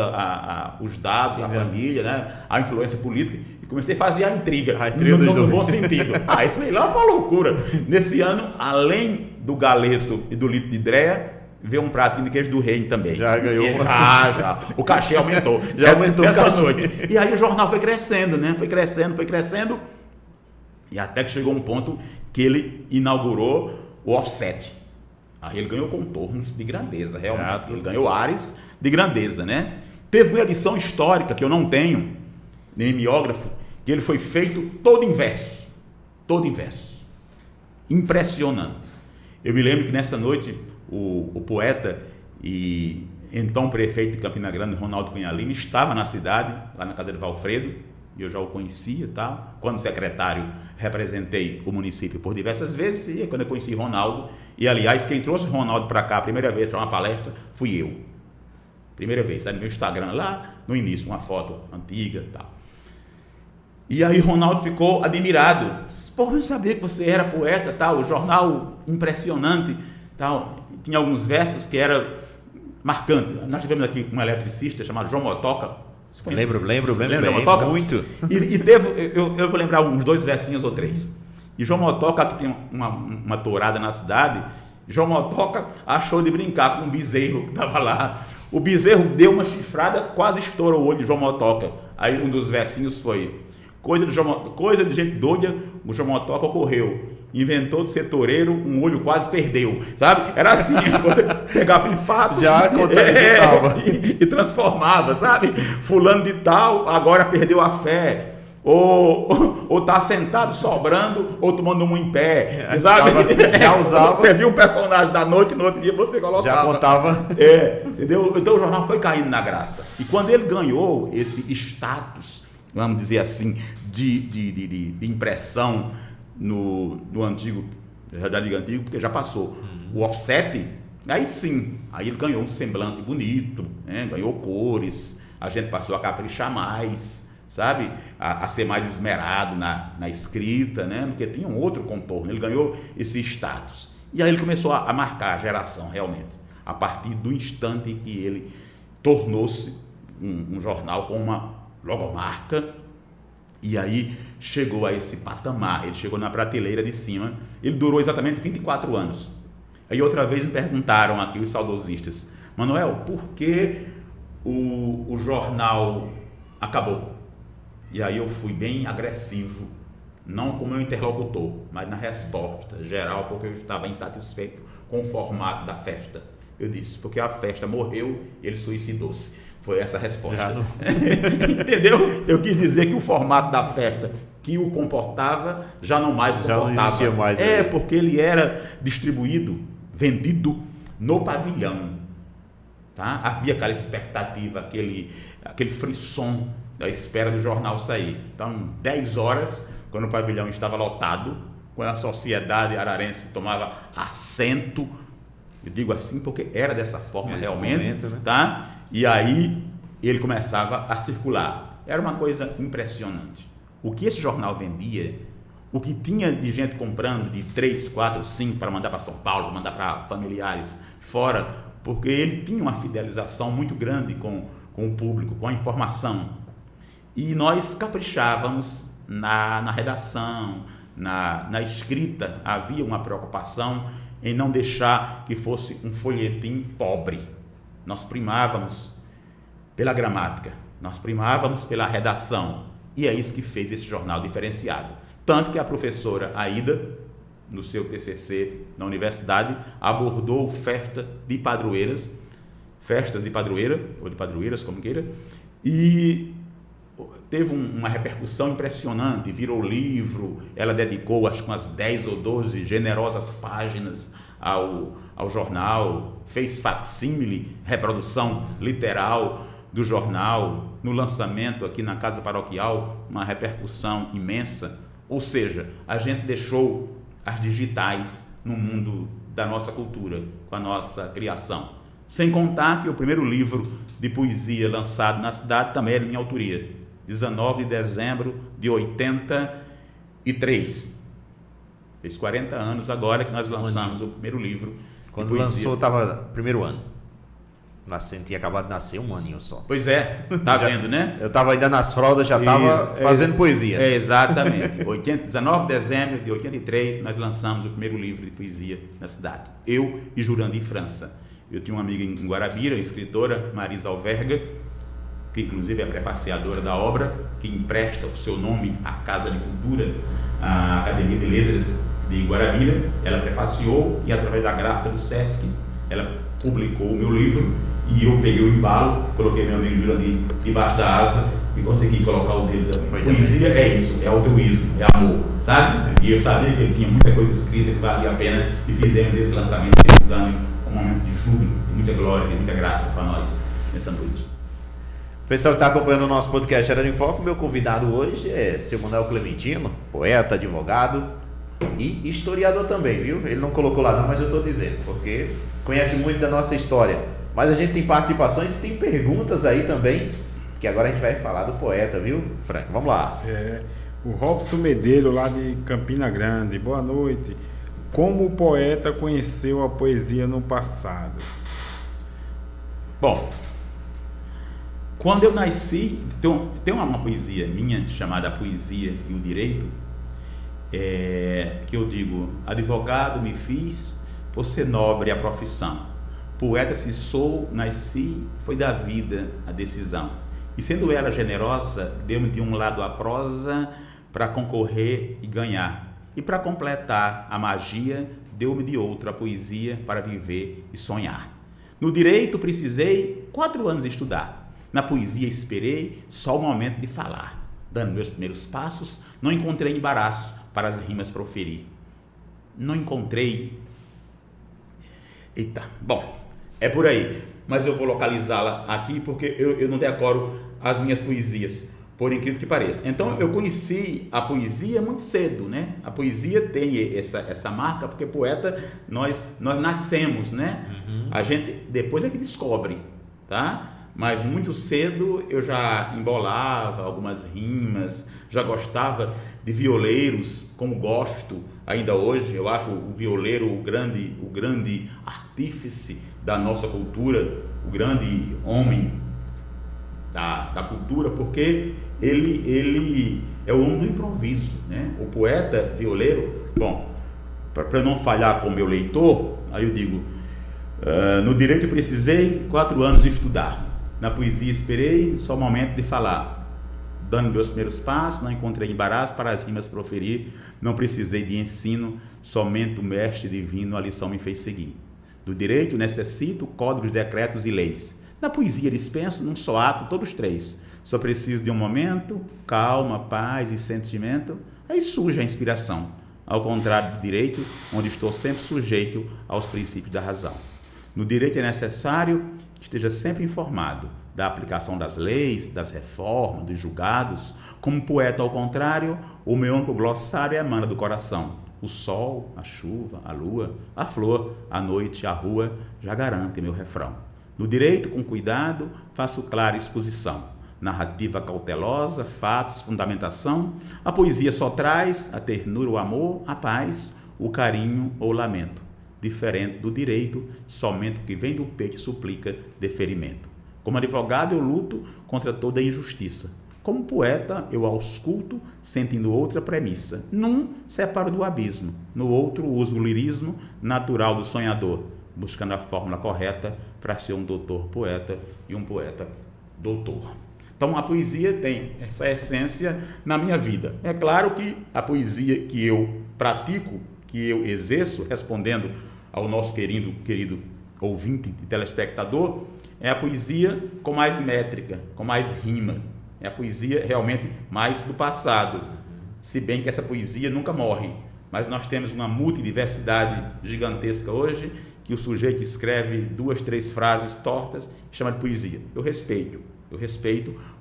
os dados da família, né? A influência política, e comecei a fazer a intriga, no bom sentido. Isso aí lá foi uma loucura. Nesse ano, além do galeto e do litro de dreia, veio um pratinho de queijo do reino também. Já ganhou. Já. O cachê aumentou. Já aumentou essa o cachê. noite. E aí o jornal foi crescendo, né? Foi crescendo. E até que chegou um ponto que ele inaugurou o offset. Aí ele ganhou contornos de grandeza, realmente. Ele ganhou ares de grandeza, né? Teve uma edição histórica que eu não tenho, de mimeógrafo, que ele foi feito todo em verso. Impressionante. Eu me lembro que nessa noite o poeta e então prefeito de Campina Grande, Ronaldo Cunha Lima, estava na cidade, lá na casa de Valfredo, e eu já o conhecia, tá? Quando secretário, representei o município por diversas vezes, e quando eu conheci Ronaldo, e aliás, quem trouxe Ronaldo para cá a primeira vez para uma palestra, fui eu. Primeira vez, no meu Instagram, lá no início, uma foto antiga, tal. E aí Ronaldo ficou admirado. Pô, eu não sabia que você era poeta, tal, o jornal impressionante, tal. Tinha alguns versos que eram marcantes. Nós tivemos aqui um eletricista chamado João Motoca. Lembro bem, Motoca? Muito. E teve, eu vou lembrar uns 2 versinhos ou 3. E João Motoca, que tem uma tourada na cidade, João Motoca achou de brincar com um bezerro que estava lá. O bezerro deu uma chifrada, quase estourou o olho de João Motoca. Aí um dos versinhos foi: coisa de gente doida, o João Motoca ocorreu. Inventou de ser toureiro, um olho quase perdeu. Sabe? Era assim, você pegava aquele fato e transformava, sabe? Fulano de tal, agora perdeu a fé. Ou tá sentado sobrando, ou tomando um em pé. Sabe? Já usava. Você viu um personagem da noite, no outro dia você colocava. Já contava. Entendeu? Então o jornal foi caindo na graça. E quando ele ganhou esse status, vamos dizer assim, de impressão no antigo, já digo antigo porque já passou, o offset, aí sim, aí ele ganhou um semblante bonito, né? Ganhou cores, a gente passou a caprichar mais, sabe, a ser mais esmerado na escrita, né? Porque tinha um outro contorno, ele ganhou esse status, e aí ele começou a marcar a geração realmente, a partir do instante em que ele tornou-se um jornal com uma logomarca. E aí chegou a esse patamar, ele chegou na prateleira de cima, ele durou exatamente 24 anos. Aí outra vez me perguntaram aqui os saudosistas: Manuel, por que o jornal acabou? E aí eu fui bem agressivo, não com o meu interlocutor, mas na resposta geral, porque eu estava insatisfeito com o formato da festa. Eu disse: porque a festa morreu, ele suicidou-se. Foi essa a resposta. Entendeu? Eu quis dizer que o formato da festa que o comportava já não mais comportava. Já não existia mais. Porque ele era distribuído, vendido no pavilhão. Tá? Havia aquela expectativa, aquele frisson da espera do jornal sair. Então, 10 horas, quando o pavilhão estava lotado, quando a sociedade ararense tomava assento, eu digo assim porque era dessa forma realmente, momento, né? Tá? E aí ele começava a circular. Era uma coisa impressionante. o que esse jornal vendia, o que tinha de gente comprando de 3, 4, 5 para mandar para São Paulo, para mandar para familiares fora, porque ele tinha uma fidelização muito grande com o público, com a informação. E nós caprichávamos na redação, na escrita. Havia uma preocupação em não deixar que fosse um folhetim pobre. Nós primávamos pela gramática, nós primávamos pela redação, e é isso que fez esse jornal diferenciado. Tanto que a professora Aida, no seu TCC na universidade, abordou festas de padroeira, ou de padroeiras, como queira, e teve uma repercussão impressionante, virou livro. Ela dedicou acho que umas 10 ou 12 generosas páginas ao jornal, fez facsímile, reprodução literal do jornal, no lançamento aqui na Casa Paroquial, uma repercussão imensa. Ou seja, a gente deixou as digitais no mundo da nossa cultura, com a nossa criação. Sem contar que o primeiro livro de poesia lançado na cidade também é de minha autoria, 19 de dezembro de 83. Fez 40 anos agora que nós lançamos o primeiro livro. Quando lançou, estava primeiro ano. Nascente, tinha acabado de nascer um aninho só. Pois é, tá vendo, né? Eu estava ainda nas fraldas, já estava fazendo poesia. Exatamente. 19 de dezembro de 83, nós lançamos o primeiro livro de poesia na cidade. Eu e Jurandir França. Eu tinha uma amiga em Guarabira, escritora, Marisa Alverga, que inclusive é prefaciadora da obra, que empresta o seu nome à Casa de Cultura, à Academia de Letras de Guarabira. Ela prefaciou e, através da gráfica do Sesc, ela publicou o meu livro, e eu peguei o embalo, coloquei meu amigo Jurandir debaixo da asa e consegui colocar o dedo também. Poesia é isso, é altruísmo, é amor, sabe? E eu sabia que ele tinha muita coisa escrita que valia a pena, e fizemos esse lançamento simultâneo, um momento de júbilo, de muita glória, de muita graça para nós nessa noite. Pessoal que está acompanhando o nosso podcast Arara em Foco, meu convidado hoje é seu Manuel Clementino, poeta, advogado e historiador também, viu? Ele não colocou lá não, mas eu estou dizendo, porque conhece muito da nossa história. Mas a gente tem participações e tem perguntas aí também, que agora a gente vai falar do poeta, viu, Frank? Vamos lá. O Robson Medeiros, lá de Campina Grande. Boa noite. Como o poeta conheceu a poesia no passado? Bom, quando eu nasci, tem uma poesia minha chamada Poesia e o Direito, que eu digo: advogado me fiz por ser nobre a profissão, poeta se sou, nasci, foi da vida a decisão, e sendo ela generosa, deu-me de um lado a prosa para concorrer e ganhar, e para completar a magia, deu-me de outro a poesia para viver e sonhar. No direito precisei 4 anos estudar, na poesia esperei só o momento de falar, dando meus primeiros passos, não encontrei embaraço para as rimas proferir. Não encontrei... Eita, bom, é por aí, mas eu vou localizá-la aqui porque eu não decoro as minhas poesias, por incrível que pareça. Então, eu conheci a poesia muito cedo, né? A poesia tem essa marca, porque poeta, nós nascemos, né? A gente depois é que descobre, tá? Mas muito cedo eu já embolava algumas rimas, já gostava de violeiros, como gosto ainda hoje. Eu acho o violeiro o grande artífice da nossa cultura, o grande homem da cultura, porque ele é o homem do improviso, né? O poeta violeiro, bom, para não falhar com o meu leitor, aí eu digo, no direito precisei 4 anos de estudar, na poesia esperei só o momento de falar, dando meus primeiros passos, não encontrei embaraço para as rimas proferir, não precisei de ensino, somente o mestre divino a lição me fez seguir. Do direito necessito códigos, decretos e leis, na poesia dispenso num só ato todos 3, só preciso de um momento, calma, paz e sentimento, aí surge a inspiração, ao contrário do direito, onde estou sempre sujeito aos princípios da razão. No direito é necessário que esteja sempre informado da aplicação das leis, das reformas, dos julgados. Como poeta, ao contrário, o meu amplo glossário emana do coração. O sol, a chuva, a lua, a flor, a noite, a rua, já garantem meu refrão. No direito, com cuidado, faço clara exposição narrativa cautelosa, fatos, fundamentação. A poesia só traz a ternura, o amor, a paz, o carinho ou o lamento. Diferente do direito, somente o que vem do peito suplica deferimento. Como advogado, eu luto contra toda injustiça. Como poeta, eu ausculto, sentindo outra premissa. Num, separo do abismo. No outro, uso o lirismo natural do sonhador, buscando a fórmula correta para ser um doutor poeta e um poeta doutor. Então, a poesia tem essa essência na minha vida. É claro que a poesia que eu pratico, que eu exerço, respondendo ao nosso querido ouvinte e telespectador, é a poesia com mais métrica, com mais rima. É a poesia realmente mais do passado. Se bem que essa poesia nunca morre, mas nós temos uma multidiversidade gigantesca hoje, que o sujeito escreve 2, 3 frases tortas e chama de poesia. Eu respeito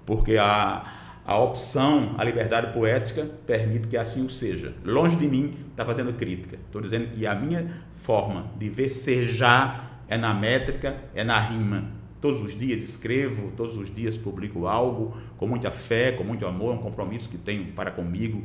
porque a opção, a liberdade poética permite que assim o seja. Longe de mim estar fazendo crítica. Estou dizendo que a minha forma de versejar é na métrica, é na rima. Todos os dias escrevo, todos os dias publico algo com muita fé, com muito amor, um compromisso que tenho para comigo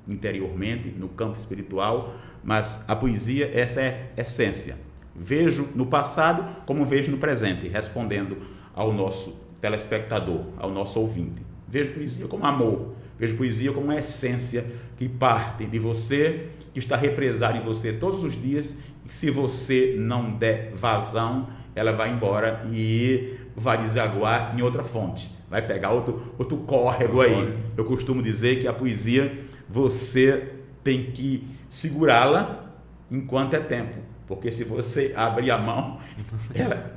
interiormente, no campo espiritual, mas a poesia, essa é a essência. Vejo no passado como vejo no presente, respondendo ao nosso telespectador, ao nosso ouvinte. Vejo poesia como amor, vejo poesia como uma essência que parte de você, que está represada em você todos os dias, e se você não der vazão, ela vai embora e vai desaguar em outra fonte, vai pegar outro córrego aí. Eu costumo dizer que a poesia, você tem que segurá-la enquanto é tempo, porque se você abrir a mão,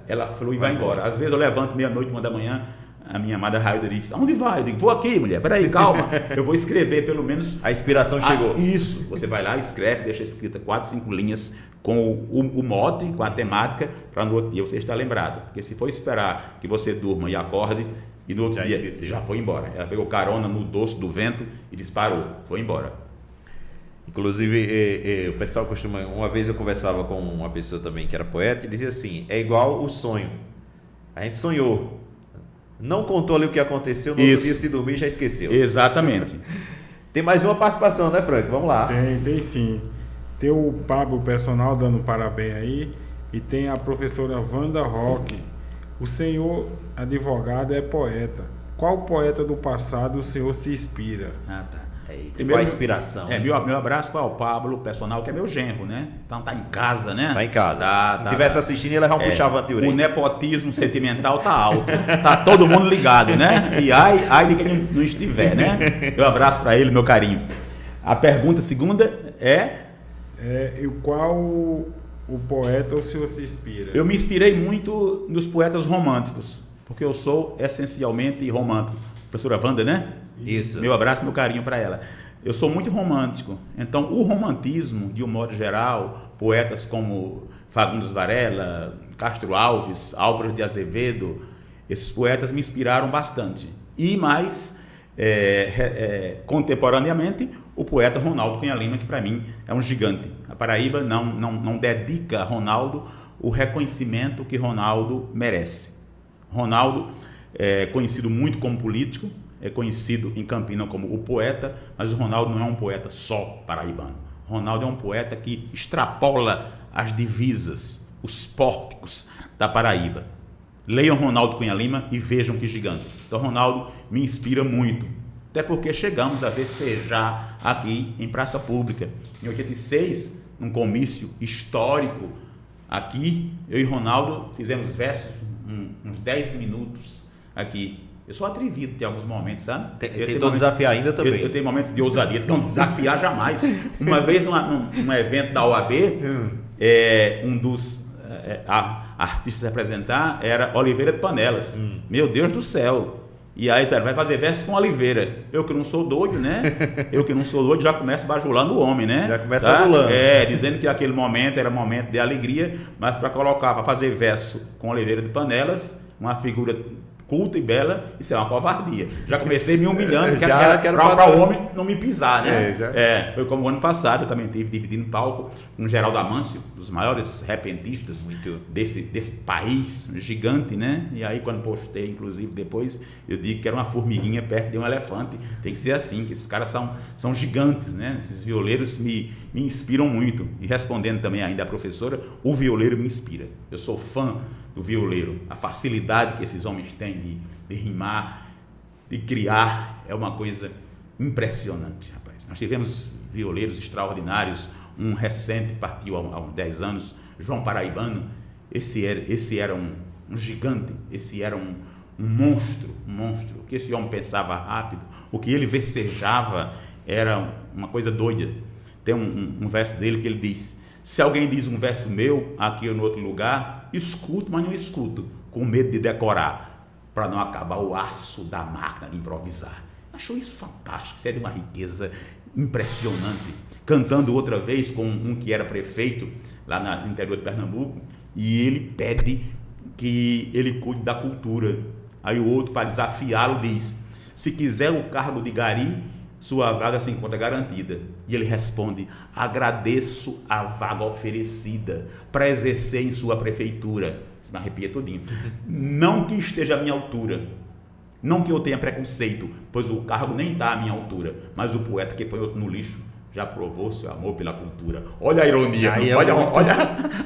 ela flui e vai embora. Às vezes eu levanto meia-noite, 1 da manhã, a minha amada Railda diz: aonde vai? Eu digo: vou aqui, mulher, peraí, calma, eu vou escrever pelo menos... A inspiração chegou. Isso, você vai lá, escreve, deixa escrita 4, 5 linhas com o mote, com a temática, para no outro dia você estar lembrado. Porque se for esperar que você durma e acorde, e no outro dia já foi embora. Ela pegou carona no doce do vento e disparou, foi embora. Inclusive, o pessoal costuma... Uma vez eu conversava com uma pessoa também que era poeta, e dizia assim: é igual o sonho. A gente sonhou, não contou ali o que aconteceu, no outro dia se dormir já esqueceu. Exatamente. Tem mais uma participação, né, Frank? Vamos lá. Tem sim. Tem o Pablo Personal dando parabéns aí, e tem a professora Wanda Roque. O senhor advogado é poeta. Qual poeta do passado o senhor se inspira? Ah, tá. Qual a inspiração? Meu abraço para o Pablo Personal, que é meu genro, né? Então tá em casa, né? Tá em casa. Se tivesse assistindo, ele vai puxar a orelha. O nepotismo sentimental tá alto. Tá todo mundo ligado, né? E ai de quem não estiver, né? Meu abraço para ele, meu carinho. A pergunta segunda e qual o poeta o senhor se inspira? Eu me inspirei muito nos poetas românticos, porque eu sou essencialmente romântico. Professora Wanda, né? Isso. Meu abraço, meu carinho para ela. Eu sou muito romântico. Então, o romantismo, de um modo geral, poetas como Fagundes Varela, Castro Alves, Álvaro de Azevedo, esses poetas me inspiraram bastante. E mais, contemporaneamente, o poeta Ronaldo Cunha Lima, que para mim é um gigante. A Paraíba não dedica a Ronaldo o reconhecimento que Ronaldo merece. Ronaldo é conhecido muito como político, é conhecido em Campina como o poeta, mas o Ronaldo não é um poeta só paraibano. Ronaldo é um poeta que extrapola as divisas, os pórticos da Paraíba. Leiam Ronaldo Cunha Lima e vejam que gigante. Então Ronaldo me inspira muito, até porque chegamos a versejar aqui em praça pública. Em 86, num comício histórico aqui, eu e Ronaldo fizemos versos uns 10 minutos aqui. Eu sou atrevido em alguns momentos, sabe? Tentou desafiar ainda também. Eu tenho momentos de ousadia. Não, desafiar jamais. Uma vez num evento da OAB, um dos artistas a representar era Oliveira de Panelas. Meu Deus do céu. E aí, vai fazer versos com Oliveira. Eu que não sou doido, né? Eu que não sou doido, já começo bajulando o homem, né? Já começa adulando. Dizendo que aquele momento era momento de alegria, mas para fazer verso com Oliveira de Panelas, uma figura culta e bela, isso é uma covardia. Já comecei me humilhando, Quero para o homem não me pisar, né? É, Foi como o ano passado, eu também tive dividindo palco com Geraldo Amâncio, dos maiores repentistas desse país gigante, né? E aí quando postei, inclusive, depois, eu digo que era uma formiguinha perto de um elefante. Tem que ser assim, que esses caras são gigantes, né? Esses violeiros me inspiram muito. E respondendo também ainda a professora, o violeiro me inspira. Eu sou fã do violeiro. A facilidade que esses homens têm de rimar, de criar, é uma coisa impressionante, rapaz. Nós tivemos violeiros extraordinários. Um recente partiu há uns 10 anos, João Paraibano. Esse era um gigante, esse era um monstro. O que esse homem pensava rápido, o que ele versejava era uma coisa doida. Tem um verso dele que ele diz: se alguém diz um verso meu aqui ou no outro lugar, escuto, mas não escuto, com medo de decorar, para não acabar o aço da máquina de improvisar. Achou isso fantástico, isso é de uma riqueza impressionante. Cantando outra vez com um que era prefeito lá no interior de Pernambuco, e ele pede que ele cuide da cultura. Aí o outro, para desafiá-lo, diz: se quiser o cargo de gari, sua vaga se encontra garantida. E ele responde: agradeço a vaga oferecida para exercer em sua prefeitura. Me arrepia todinho. Não que esteja à minha altura, não que eu tenha preconceito, pois o cargo nem está à minha altura, mas o poeta que põe outro no lixo já provou seu amor pela cultura. Olha a ironia, olha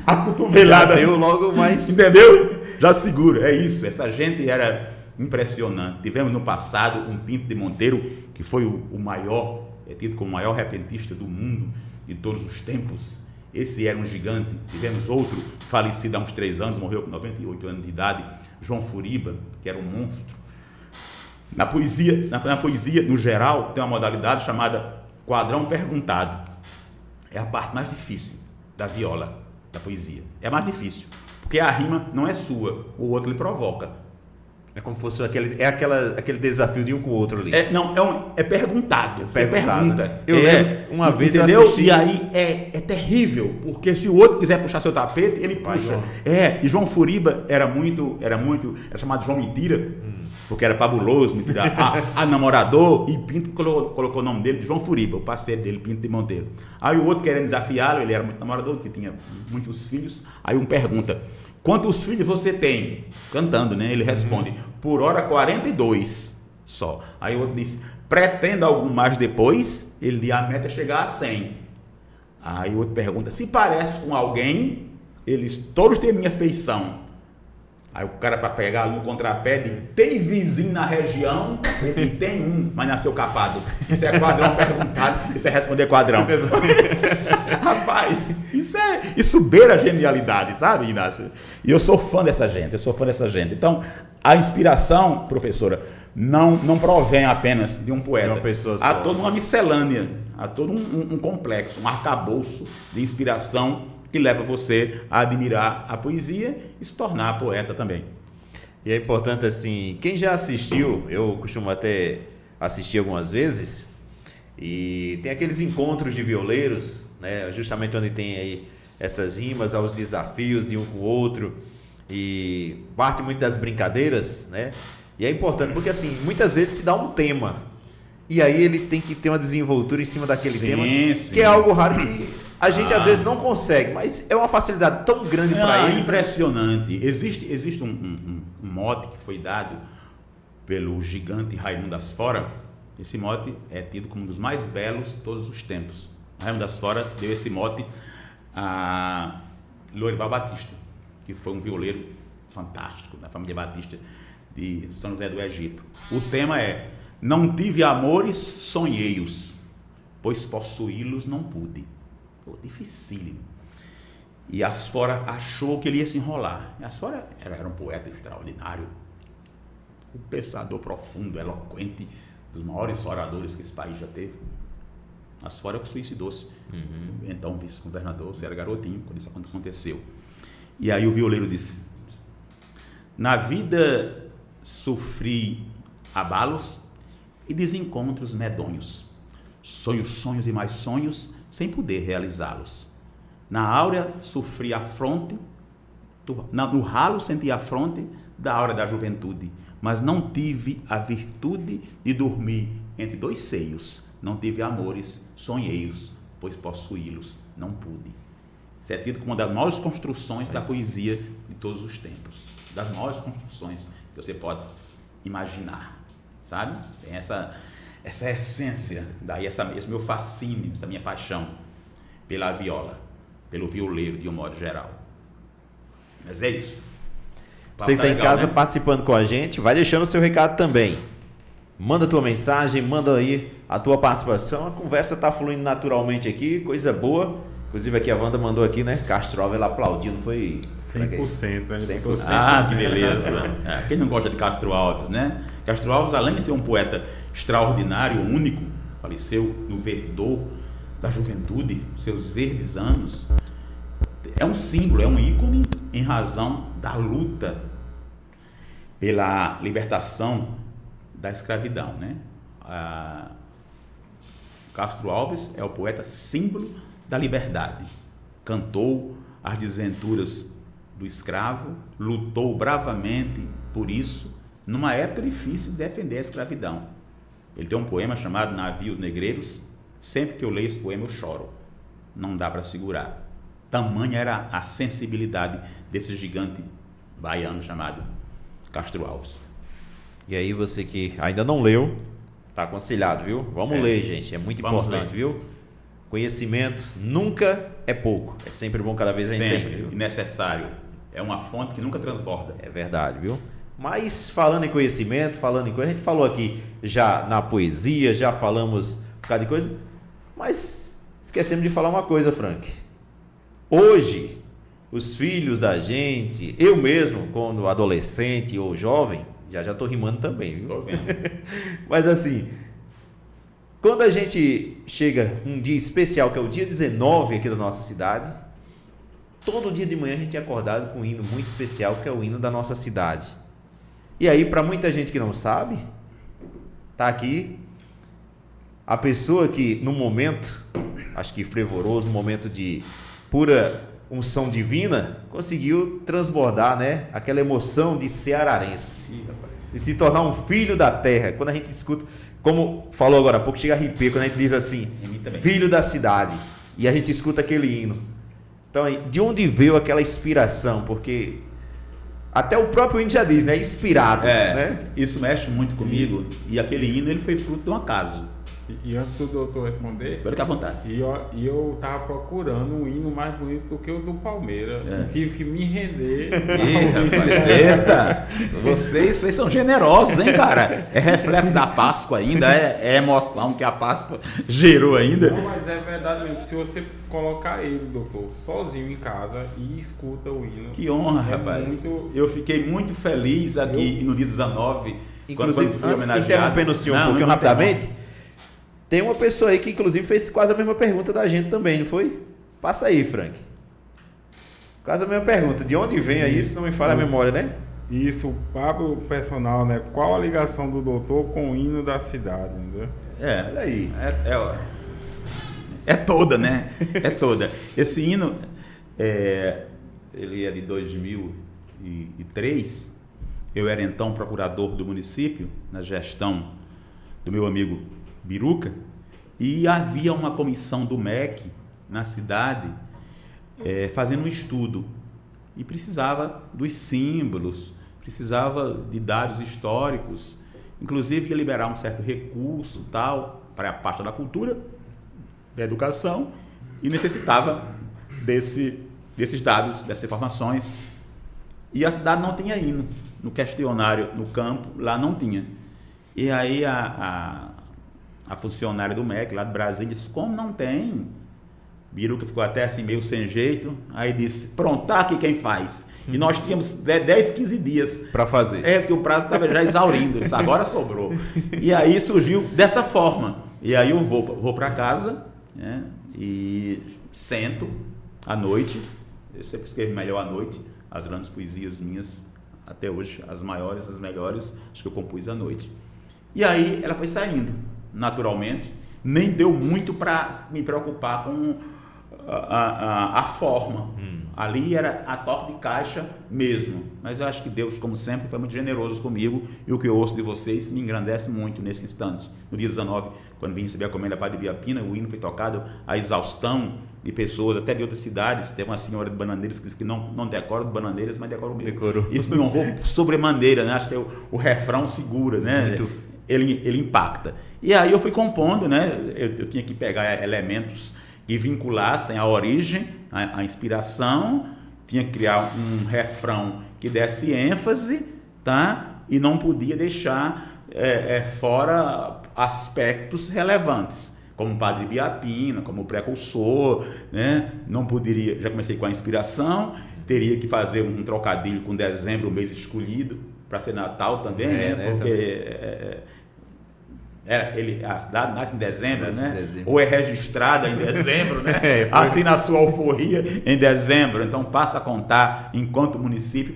a cotovelada. Deu logo mais. Entendeu? Já segura, é isso. Essa gente era impressionante. Tivemos no passado um Pinto de Monteiro, que foi o maior, é tido como o maior repentista do mundo de todos os tempos. Esse era um gigante. Tivemos outro falecido há uns 3 anos, morreu com 98 anos de idade, João Furiba, que era um monstro. Na poesia, no geral, tem uma modalidade chamada quadrão perguntado. É a parte mais difícil da viola, da poesia. É a mais difícil, porque a rima não é sua, o outro lhe provoca. É como se fosse aquele desafio de um com o outro ali. É perguntado. Você pergunta. Eu lembro, uma vez entendeu? eu assisti... E aí é terrível, porque se o outro quiser puxar seu tapete, ele puxa. E João Furiba era chamado João Mentira, porque era fabuloso, mentira, a namorador, e Pinto colocou o nome dele de João Furiba, o parceiro dele, Pinto de Monteiro. Aí o outro querendo desafiá-lo, ele era muito namoradoso, que tinha muitos filhos, aí um pergunta: quantos filhos você tem? Cantando, né? Ele responde: por hora 42 só. Aí o outro diz: pretenda algum mais depois? Ele diz: a meta é chegar a 100. Aí o outro pergunta: se parece com alguém? Eles todos têm minha feição. Aí o cara, para pegar no contrapé, diz: tem vizinho na região? Ele tem um, mas nasceu capado. Isso é quadrão perguntado, isso é responder quadrão. Rapaz, isso beira a genialidade, sabe, Inácio? E eu sou fã dessa gente, Então, a inspiração, professora, não provém apenas de um poeta. De uma pessoa só. Há toda uma miscelânea, há todo um complexo, um arcabouço de inspiração que leva você a admirar a poesia e se tornar poeta também. E é importante, assim, quem já assistiu, eu costumo até assistir algumas vezes, e tem aqueles encontros de violeiros, né, justamente onde tem aí essas rimas aos desafios de um com o outro, e parte muito das brincadeiras, né? E é importante porque, assim, muitas vezes se dá um tema, e aí ele tem que ter uma desenvoltura em cima daquele tema, que é algo raro que a gente às vezes não consegue, mas é uma facilidade tão grande para eles. Impressionante. Existe um mote que foi dado pelo gigante Raimundo das Fora. Esse mote é tido como um dos mais belos de todos os tempos. Raimundo das Fora deu esse mote a Lourival Batista, que foi um violeiro fantástico da família Batista de São José do Egito. O tema é: não tive amores, sonhei-os, pois possuí-los não pude. Dificílimo. E Asfora achou que ele ia se enrolar. E Asfora era um poeta extraordinário, um pensador profundo, eloquente, dos maiores oradores que esse país já teve. Asfora é que suicidou-se. Então vice-governador, você era garotinho quando isso aconteceu. E aí o violeiro disse: na vida sofri abalos e desencontros medonhos, sonhos e mais sonhos, sem poder realizá-los. Na áurea sofri afronte, No ralo senti a fronte da hora da juventude, mas não tive a virtude de dormir entre dois seios. Não tive amores, sonhei-os, pois possuí-los não pude. Isso é tido como uma das maiores construções da poesia de todos os tempos. Das maiores construções que você pode imaginar, sabe? Tem essa essência, daí esse meu fascínio, essa minha paixão pela viola, pelo violeiro de um modo geral. Mas é isso. Você que está em casa, né, participando com a gente, vai deixando o seu recado também. Manda a tua mensagem, manda aí a tua participação. A conversa está fluindo naturalmente aqui, coisa boa. Inclusive aqui a Wanda mandou aqui, né? Castro Alves, ela aplaudiu, não foi? 100%, né? 100%. Ah, que beleza. Quem não gosta de Castro Alves, né? Castro Alves, além de ser um poeta extraordinário, único, faleceu no verdor da juventude, seus verdes anos, é um símbolo, é um ícone em razão da luta pela libertação da escravidão, né? Castro Alves é o poeta símbolo da liberdade. Cantou as desventuras do escravo, lutou bravamente por isso, numa época difícil de defender a escravidão. Ele tem um poema chamado Navios Negreiros. Sempre que eu leio esse poema eu choro. Não dá para segurar. Tamanha era a sensibilidade desse gigante baiano chamado Castro Alves. E aí você que ainda não leu, tá aconselhado, viu? Vamos ler, gente, é muito importante, viu? Conhecimento nunca é pouco, é sempre bom, cada vez a gente sempre e necessário. É uma fonte que nunca transborda. É verdade, viu? Mas falando em conhecimento, falando em coisa, a gente falou aqui já na poesia, já falamos um bocado de coisa, mas esquecemos de falar uma coisa, Frank. Hoje, os filhos da gente, eu mesmo, quando adolescente ou jovem, já tô rimando também, viu? Tô vendo. Mas assim, quando a gente chega um dia especial, que é o dia 19 aqui da nossa cidade, todo dia de manhã a gente é acordado com um hino muito especial, que é o hino da nossa cidade. E aí, para muita gente que não sabe, tá aqui a pessoa que, num momento, acho que fervoroso, um momento de pura unção divina, conseguiu transbordar, né, aquela emoção de ser ararense, de se tornar um filho da terra. Quando a gente escuta, como falou agora há pouco, chega a arrepiar quando a gente diz assim, filho da cidade, e a gente escuta aquele hino. Então, de onde veio aquela inspiração? Porque até o próprio hino já diz, né, inspirado, né? Isso mexe muito comigo, e aquele hino ele foi fruto de um acaso. E antes do doutor responder, fica à vontade. E eu tava procurando um hino mais bonito do que o do Palmeiras. Tive que me render. Rapaz, eita! Vocês são generosos, hein, cara? É reflexo da Páscoa ainda, é emoção que a Páscoa gerou ainda. Não, mas é verdade mesmo. Se você colocar ele, doutor, sozinho em casa e escuta o hino. Que honra, rapaz. Eu fiquei muito feliz aqui no dia 19. Inclusive, quando fui homenageado. Interrompendo o senhor um pouquinho rapidamente. Tem uma pessoa aí que inclusive fez quase a mesma pergunta da gente também, não foi? Passa aí, Frank. Quase a mesma pergunta. De onde vem aí, se não me falha a memória, né? Isso, o papo personal, né? Qual a ligação do doutor com o hino da cidade, entendeu? Olha aí. É toda, né? É toda. Esse hino, ele é de 2003. Eu era então procurador do município, na gestão do meu amigo Biruca, e havia uma comissão do MEC na cidade fazendo um estudo e precisava dos símbolos, precisava de dados históricos, inclusive ia liberar um certo recurso tal para a parte da cultura, da educação, e necessitava desses dados, dessas informações, e a cidade não tinha hino. No questionário, no campo, lá não tinha. E aí a funcionária do MEC lá de Brasília disse, como não tem? Biruca ficou até assim meio sem jeito, aí disse, pronto, tá aqui quem faz. E nós tínhamos 10, 15 dias para fazer. Porque o prazo estava já exaurindo, disse, agora sobrou. E aí surgiu dessa forma. E aí eu vou para casa, né, e sento à noite, eu sempre escrevo melhor à noite, as grandes poesias minhas, até hoje, as maiores, as melhores, acho que eu compus à noite. E aí ela foi saindo. Naturalmente, nem deu muito para me preocupar a forma. Ali era a toque de caixa mesmo. Mas eu acho que Deus, como sempre, foi muito generoso comigo, e o que eu ouço de vocês me engrandece muito nesse instante. No dia 19, quando vim receber a comenda Padre Biapina, o hino foi tocado à exaustão de pessoas, até de outras cidades. Teve uma senhora de Bananeiras que disse que não decora de Bananeiras, mas decora o mesmo. Decorou. Isso me honrou sobremaneira, né? Acho que o refrão segura, né? Ele impacta. E aí eu fui compondo, né? Eu tinha que pegar elementos que vinculassem a origem, a inspiração, tinha que criar um refrão que desse ênfase, tá? E não podia deixar fora aspectos relevantes, como o Padre Biapina, como o precursor, né? Não poderia, já comecei com a inspiração, teria que fazer um trocadilho com dezembro, o mês escolhido, para ser Natal também, né? Porque a cidade nasce em dezembro, né? Ou é registrada em dezembro, né? Assina a sua alforria em dezembro, então passa a contar enquanto município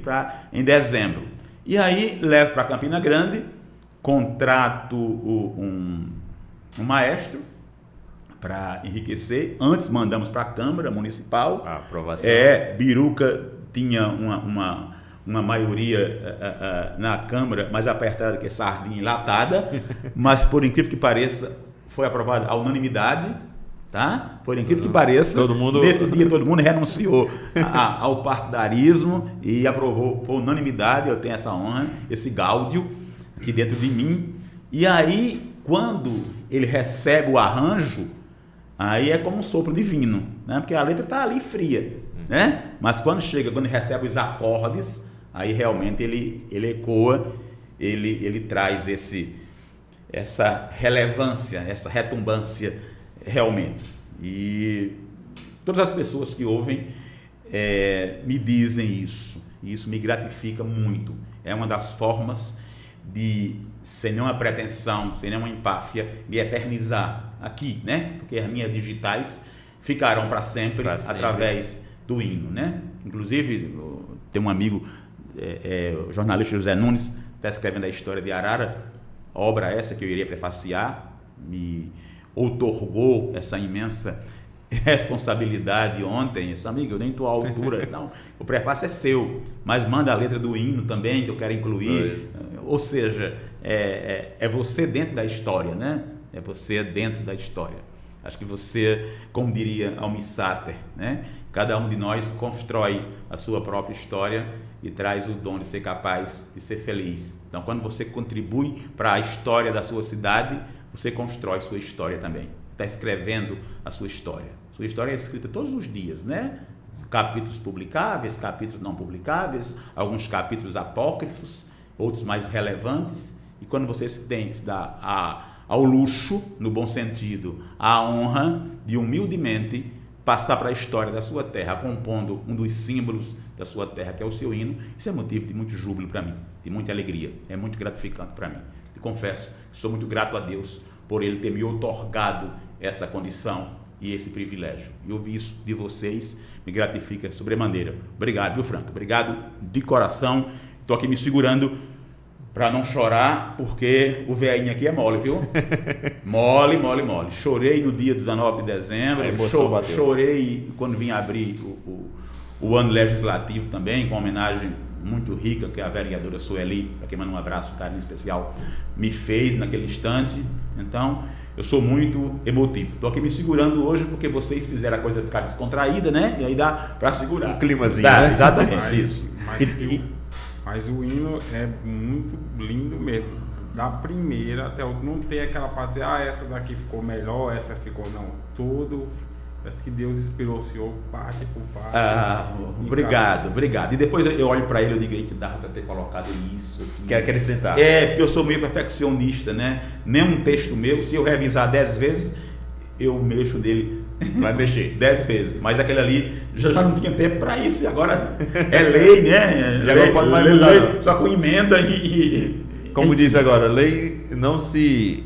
em dezembro. E aí levo para Campina Grande, contrato um maestro para enriquecer. Antes mandamos para a Câmara Municipal. A aprovação. Biruca tinha uma maioria na Câmara mais apertada que sardinha enlatada, mas por incrível que pareça, foi aprovado à unanimidade, tá? Por incrível que pareça, nesse dia todo mundo renunciou ao partidarismo e aprovou por unanimidade. Eu tenho essa honra, esse gáudio aqui dentro de mim. E aí, quando ele recebe o arranjo, aí é como um sopro divino, né? Porque a letra está ali fria, né? Mas quando ele recebe os acordes, aí realmente ele ecoa, ele traz essa relevância, essa retumbância realmente. E todas as pessoas que ouvem me dizem isso, e isso me gratifica muito. É uma das formas de, sem nenhuma pretensão, sem nenhuma empáfia, me eternizar aqui, né? Porque as minhas digitais ficarão para sempre através do hino, né? Inclusive, tem um amigo, o jornalista José Nunes, está escrevendo a história de Arara, obra essa que eu iria prefaciar, me outorgou essa imensa responsabilidade ontem. Esse amigo, eu nem estou à altura, não, o prefácio é seu, mas manda a letra do hino também, que eu quero incluir. Ou seja, é você dentro da história, né? É você dentro da história. Acho que você, como diria Almir Sater, né? Cada um de nós constrói a sua própria história e traz o dom de ser capaz de ser feliz. Então, quando você contribui para a história da sua cidade, você constrói sua história também. Está escrevendo a sua história. Sua história é escrita todos os dias, né? Capítulos publicáveis, capítulos não publicáveis, alguns capítulos apócrifos, outros mais relevantes. E quando você se dá ao luxo, no bom sentido, a honra de humildemente passar para a história da sua terra, compondo um dos símbolos da sua terra, que é o seu hino, isso é motivo de muito júbilo para mim, de muita alegria, é muito gratificante para mim. E confesso que sou muito grato a Deus por Ele ter me outorgado essa condição e esse privilégio. E ouvir isso de vocês me gratifica sobremaneira. Obrigado, viu, Franco? Obrigado de coração. Estou aqui me segurando para não chorar, porque o velhinho aqui é mole, viu? Mole. Chorei no dia 19 de dezembro, chorei quando vim abrir o ano legislativo também, com uma homenagem muito rica que a vereadora Sueli, para quem manda um abraço, um carinho especial, me fez naquele instante. Então, eu sou muito emotivo. Estou aqui me segurando hoje porque vocês fizeram a coisa ficar descontraída, né? E aí dá para segurar. Um climazinho, né? Exatamente, isso. Mas o hino é muito lindo mesmo. Da primeira até a última. Não tem aquela parte de, essa daqui ficou melhor, essa ficou não. Tudo. Parece que Deus inspirou o senhor parte por parte. Obrigado. E depois eu olho para ele e digo, que dá para ter colocado isso aqui. Quer acrescentar? Porque eu sou meio perfeccionista, né? Nem um texto meu, se eu revisar 10 vezes, eu mexo nele. Vai mexer 10 vezes, mas aquele ali já não tinha tempo para isso, e agora é lei, né? Já não pode mais mudar, lei, só com emenda como diz agora, lei não se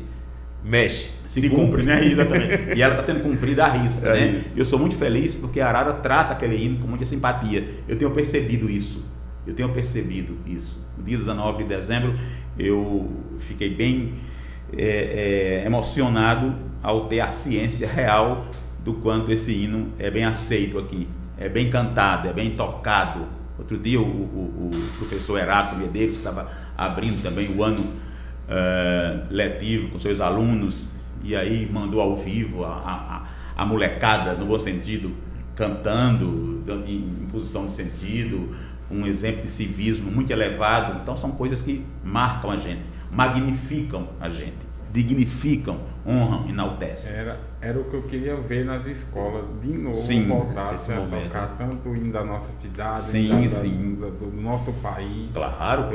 mexe, se cumpre, né? Exatamente. E ela está sendo cumprida à risca, né? Isso. Eu sou muito feliz porque a Arara trata aquele hino com muita simpatia. Eu tenho percebido isso. No dia 19 de dezembro, eu fiquei bem emocionado ao ter a ciência real do quanto esse hino é bem aceito aqui, é bem cantado, é bem tocado. Outro dia o professor Heráclito Medeiros estava abrindo também o ano letivo com seus alunos, e aí mandou ao vivo a molecada, no bom sentido, cantando em posição de sentido, um exemplo de civismo muito elevado. Então são coisas que marcam a gente, magnificam a gente, dignificam, honram, enaltecem. Era o que eu queria ver nas escolas, de novo, Sim, voltar esse a momento, tocar tanto o hino da nossa cidade, Sim, da- sim. do nosso país. Claro.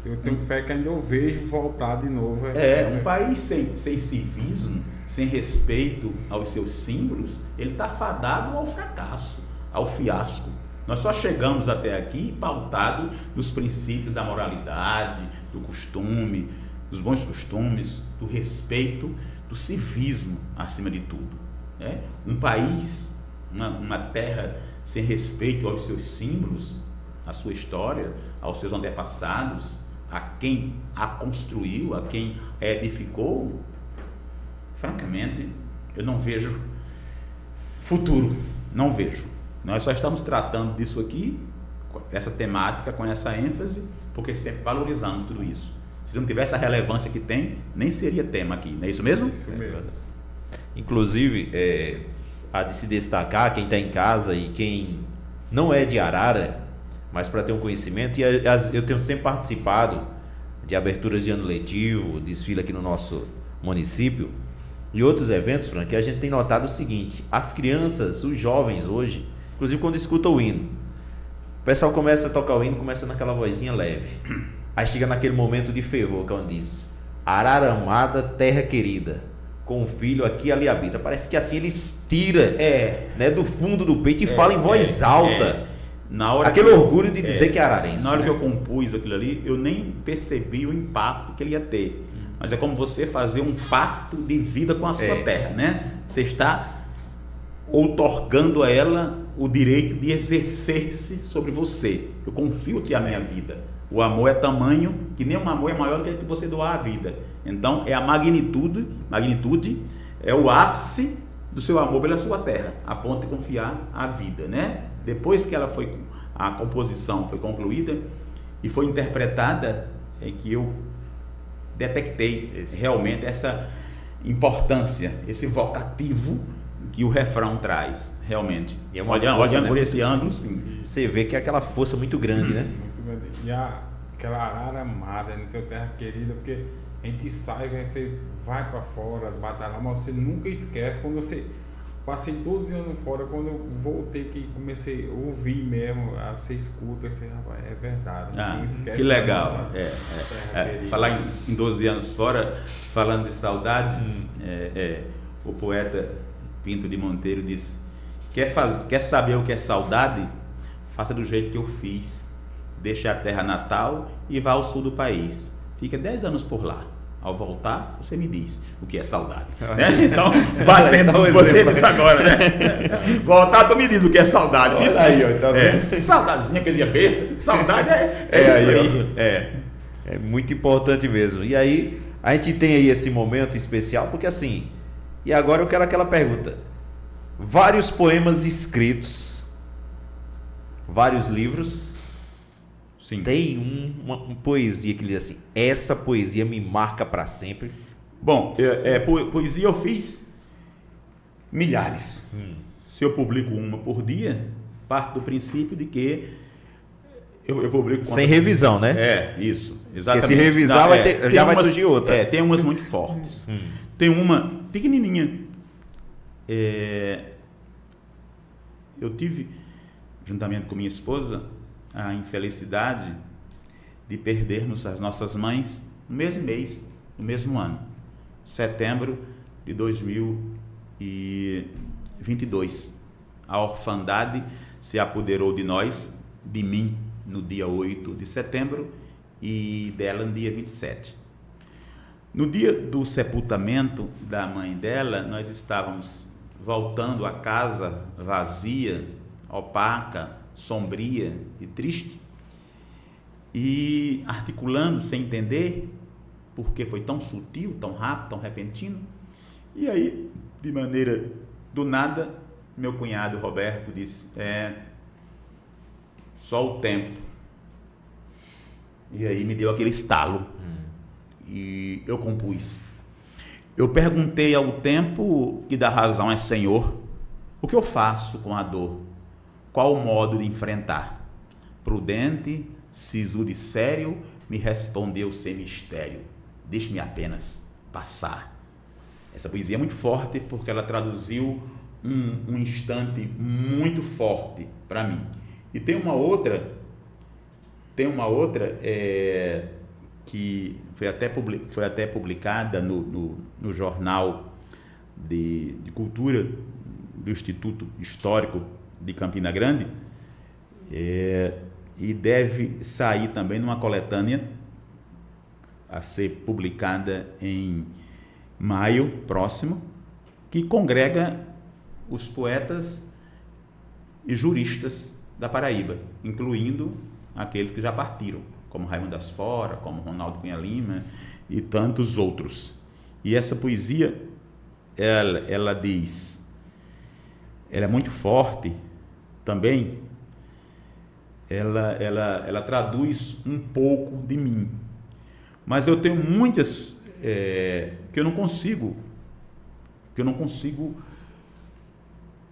Eu tenho fé que ainda eu vejo voltar de novo. Um país sem civismo, sem respeito aos seus símbolos, ele está fadado ao fracasso, ao fiasco. Nós só chegamos até aqui pautado nos princípios da moralidade, do costume, dos bons costumes, do respeito, do civismo acima de tudo. Né? Um país, uma terra sem respeito aos seus símbolos, à sua história, aos seus antepassados, a quem a construiu, a quem a edificou, francamente, eu não vejo futuro, não vejo. Nós só estamos tratando disso aqui, essa temática, com essa ênfase, porque sempre valorizamos tudo isso. Se não tivesse a relevância que tem, nem seria tema aqui, não é isso mesmo? Isso mesmo. Inclusive, há de se destacar quem está em casa e quem não é de Arara, mas para ter um conhecimento, e eu tenho sempre participado de aberturas de ano letivo, desfile aqui no nosso município, e outros eventos, Frank, que a gente tem notado o seguinte: as crianças, os jovens hoje, inclusive quando escutam o hino, o pessoal começa a tocar o hino, começa naquela vozinha leve, aí chega naquele momento de fervor, que é onde diz: Arara amada, terra querida, com o filho aqui ali habita. Parece que assim eles tiram né, do fundo do peito e falam em voz alta. Na hora aquele orgulho de dizer que é ararense. Na hora né? que eu compus aquilo ali, eu nem percebi o impacto que ele ia ter. Mas é como você fazer um pacto de vida com a sua terra, né? Você está outorgando a ela o direito de exercer-se sobre você. Eu confio-te a minha vida. O amor é tamanho que nenhum amor é maior do que aquele que você doar a vida. Então é a magnitude é o ápice do seu amor pela sua terra, a ponto de confiar a vida, né? Depois que a composição foi concluída e foi interpretada, é que eu detectei realmente essa importância, esse vocativo que o refrão traz, realmente. E é uma olhando força, né? por esse ângulo, sim. Você vê que é aquela força muito grande, né? Muito grande. E aquela arara amada, né, teu terra querida, porque a gente sai, você vai para fora, batalhar, mas você nunca esquece. Quando você passei 12 anos fora, quando eu voltei, que comecei a ouvir mesmo, você escuta, você, rapaz, é verdade. Não esquece. Que legal. Da terra querida. Falar em 12 anos fora, falando de saudade, o poeta Pinto de Monteiro disse: quer saber o que é saudade? Faça do jeito que eu fiz. Deixe a terra natal e vá ao sul do país. Fica 10 anos por lá. Ao voltar, você me diz o que é saudade. Né? Então, batendo com você nisso agora, né? Voltar, tu me diz o que é saudade. Isso aí, ó, tá vendo? Saudadezinha, coisinha besta. Saudade É isso aí, aí. É muito importante mesmo. E aí, a gente tem aí esse momento especial, porque assim, e agora eu quero aquela pergunta. Vários poemas escritos, vários livros. Sim. Tem uma poesia que diz assim: essa poesia me marca para sempre. Bom, poesia eu fiz milhares. Se eu publico uma por dia, parte do princípio de que eu publico... Sem revisão, né? Isso, exatamente. Porque se revisar, vai surgir outra. Tem umas muito fortes. Tem uma pequenininha. Eu tive, juntamente com minha esposa, a infelicidade de perdermos as nossas mães no mesmo mês, no mesmo ano, setembro de 2022. A orfandade se apoderou de nós, de mim, no dia 8 de setembro e dela no dia 27. No dia do sepultamento da mãe dela, nós estávamos voltando à casa vazia, opaca, sombria e triste, e articulando sem entender porque foi tão sutil, tão rápido, tão repentino. E aí, de maneira Do nada, meu cunhado Roberto disse, só o tempo. E aí me deu aquele estalo. E eu compus. Eu perguntei ao tempo que dá razão é Senhor, o que eu faço com a dor? Qual o modo de enfrentar? Prudente, sisudo e sério, me respondeu sem mistério. Deixe-me apenas passar. Essa poesia é muito forte porque ela traduziu um instante muito forte para mim. E tem uma outra que foi até publicada no jornal de cultura do Instituto Histórico de Campina Grande, e deve sair também numa coletânea a ser publicada em maio próximo, que congrega os poetas e juristas da Paraíba, incluindo aqueles que já partiram, como Raimundo Asfora, como Ronaldo Cunha Lima e tantos outros. E essa poesia, ela diz, ela é muito forte também, ela traduz um pouco de mim, mas eu tenho muitas que eu não consigo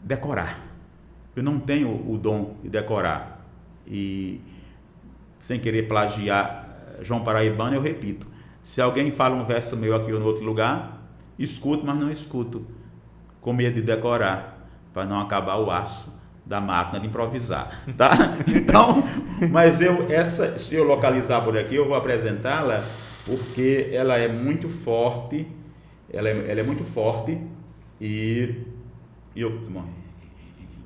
decorar. Eu não tenho o dom de decorar. E sem querer plagiar João Paraibano, eu repito, se alguém fala um verso meu aqui ou no outro lugar, escuto, mas não escuto, com medo de decorar, para não acabar o aço da máquina de improvisar, tá? Então, mas se eu localizar por aqui, eu vou apresentá-la, porque ela é muito forte, ela é muito forte,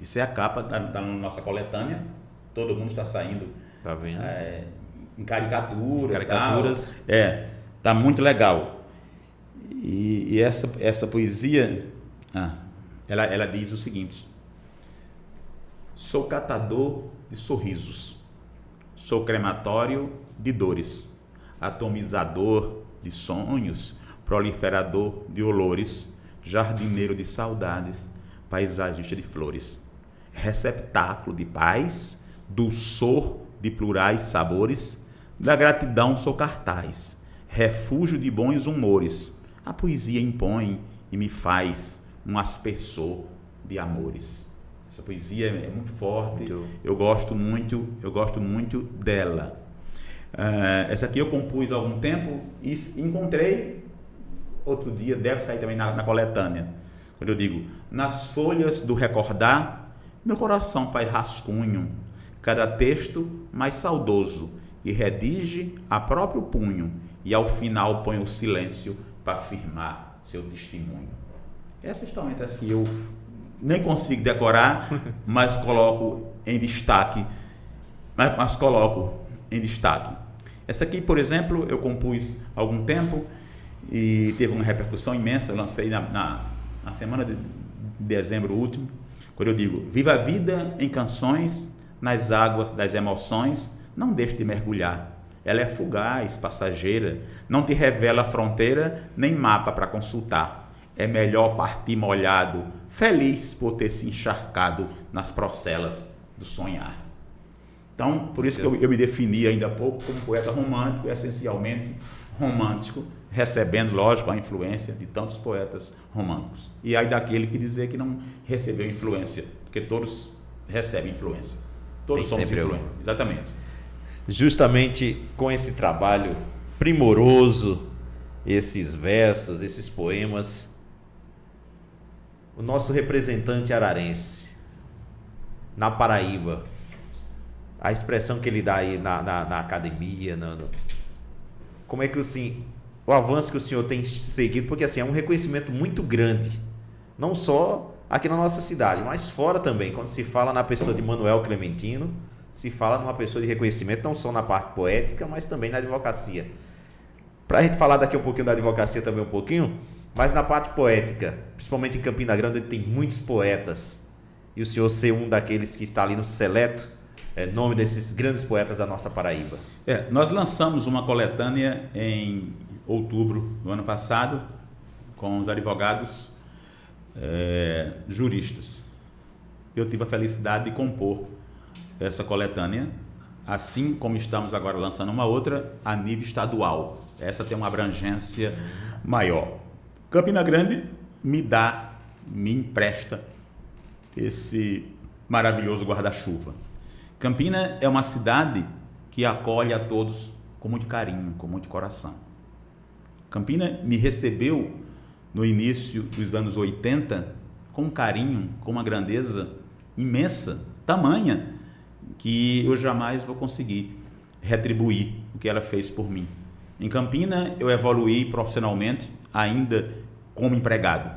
isso é a capa da nossa coletânea, todo mundo está saindo, tá vendo? Em caricaturas, tá muito legal. E essa poesia, ela diz o seguinte: sou catador de sorrisos, sou crematório de dores, atomizador de sonhos, proliferador de olores, jardineiro de saudades, paisagista de flores, receptáculo de paz, dulçor de plurais sabores, da gratidão sou cartaz, refúgio de bons humores, a poesia impõe e me faz um aspersor de amores. Essa poesia é muito forte, eu gosto muito dela. Essa aqui eu compus há algum tempo e encontrei outro dia, deve sair também na coletânea, quando eu digo, nas folhas do recordar, meu coração faz rascunho, cada texto mais saudoso, e redige a próprio punho, e ao final põe o silêncio para afirmar seu testemunho. Essas estão entre as que eu nem consigo decorar, mas coloco em destaque. Essa aqui, por exemplo, eu compus há algum tempo e teve uma repercussão imensa. Eu lancei na semana de dezembro último, quando eu digo, viva a vida em canções, nas águas das emoções, não deixe de mergulhar. Ela é fugaz, passageira, não te revela fronteira, nem mapa para consultar. É melhor partir molhado, feliz por ter se encharcado nas procelas do sonhar. Então, por isso que eu me defini ainda há pouco como poeta romântico, essencialmente romântico, recebendo, lógico, a influência de tantos poetas românticos. E aí daquele que dizer que não recebeu influência, porque todos recebem influência. Todos somos influentes. Exatamente. Justamente com esse trabalho primoroso, esses versos, esses poemas, o nosso representante ararense, na Paraíba, a expressão que ele dá aí na academia, como é que assim, o avanço que o senhor tem seguido, porque assim, é um reconhecimento muito grande, não só aqui na nossa cidade, mas fora também, quando se fala na pessoa de Manuel Clementino, se fala numa pessoa de reconhecimento, não só na parte poética, mas também na advocacia. Para a gente falar daqui um pouquinho da advocacia também um pouquinho, mas na parte poética, principalmente em Campina Grande, onde tem muitos poetas, e o senhor ser um daqueles que está ali no seleto, nome desses grandes poetas da nossa Paraíba. Nós lançamos uma coletânea em outubro do ano passado, com os advogados juristas. Eu tive a felicidade de compor essa coletânea, assim como estamos agora lançando uma outra a nível estadual. Essa tem uma abrangência maior. Campina Grande me empresta esse maravilhoso guarda-chuva. Campina é uma cidade que acolhe a todos com muito carinho, com muito coração. Campina me recebeu no início dos anos 80 com um carinho, com uma grandeza imensa, tamanha, que eu jamais vou conseguir retribuir o que ela fez por mim. Em Campina eu evoluí profissionalmente, ainda como empregado.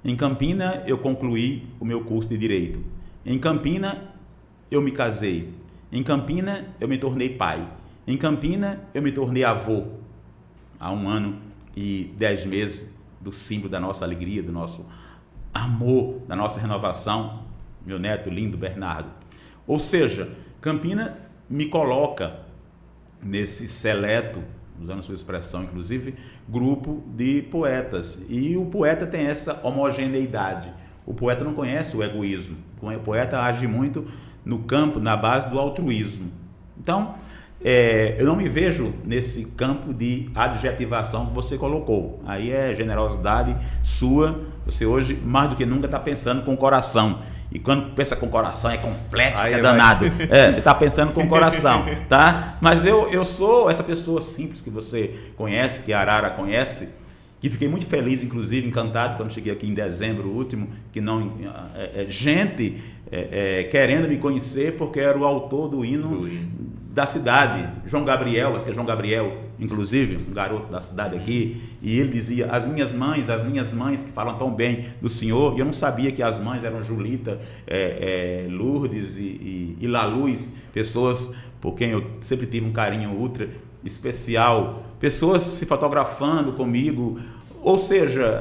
Em Campina eu concluí o meu curso de Direito. Em Campina eu me casei. Em Campina eu me tornei pai. Em Campina eu me tornei avô. Há 1 ano e 10 meses do símbolo da nossa alegria, do nosso amor, da nossa renovação, meu neto lindo Bernardo. Ou seja, Campina me coloca nesse seleto, usando a sua expressão inclusive, grupo de poetas. E o poeta tem essa homogeneidade. O poeta não conhece o egoísmo. O poeta age muito no campo, na base do altruísmo. Então, eu não me vejo nesse campo de adjetivação que você colocou. Aí é generosidade sua. Você hoje, mais do que nunca, está pensando com o coração. E quando pensa com o coração é complexo, é danado. Você está pensando com o coração, tá? Mas eu sou essa pessoa simples que você conhece, que a Arara conhece, que fiquei muito feliz, inclusive, encantado, quando cheguei aqui em dezembro último, que não gente querendo me conhecer porque era o autor do hino da cidade, João Gabriel, acho que é João Gabriel, inclusive, um garoto da cidade aqui, e ele dizia, as minhas mães que falam tão bem do Senhor, e eu não sabia que as mães eram Julita, Lourdes e Laluz, pessoas por quem eu sempre tive um carinho ultra especial, pessoas se fotografando comigo, ou seja,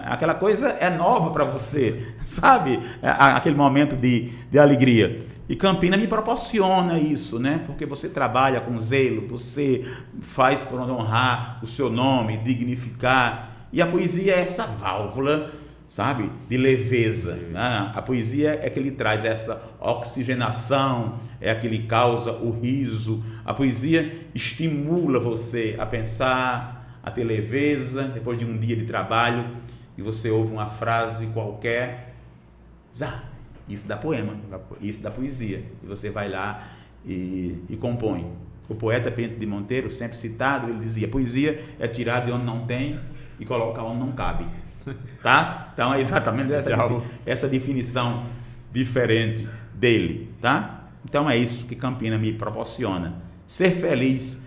aquela coisa é nova para você, sabe? Aquele momento de alegria. E Campina me proporciona isso, né? Porque você trabalha com zelo, você faz por honrar o seu nome, dignificar. E a poesia é essa válvula, sabe? De leveza. Né? A poesia é que ele traz essa oxigenação, é que ele causa o riso. A poesia estimula você a pensar, a ter leveza, depois de um dia de trabalho, e você ouve uma frase qualquer, isso dá poema, isso dá poesia. E você vai lá e compõe. O poeta Pinto de Monteiro, sempre citado, ele dizia, poesia é tirar de onde não tem e colocar onde não cabe. Tá? Então é exatamente essa definição diferente dele. Tá? Então é isso que Campina me proporciona. Ser feliz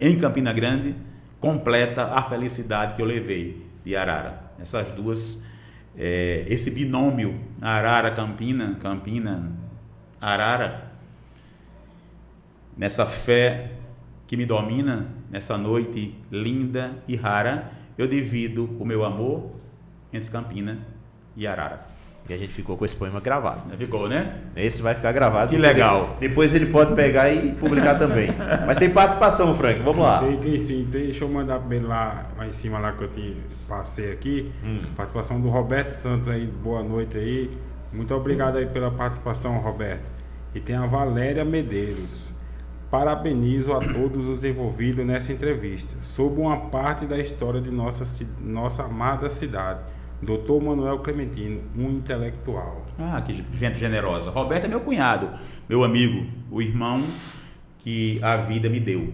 em Campina Grande completa a felicidade que eu levei de Arara. Essas duas, esse binômio Arara-Campina, Campina-Arara, nessa fé que me domina, nessa noite linda e rara, eu divido o meu amor entre Campina e Arara. E a gente ficou com esse poema gravado. Ficou, né? Esse vai ficar gravado. Que legal. Depois ele pode pegar e publicar também. Mas tem participação, Frank. Vamos lá. Tem sim. Deixa eu mandar bem lá em cima, lá que eu passei aqui. Participação do Roberto Santos aí. Boa noite aí. Muito obrigado aí pela participação, Roberto. E tem a Valéria Medeiros. Parabenizo a todos os envolvidos nessa entrevista. Sob uma parte da história de nossa amada cidade. Dr. Manuel Clementino, um intelectual. Que gente generosa. Roberto é meu cunhado, meu amigo, o irmão que a vida me deu.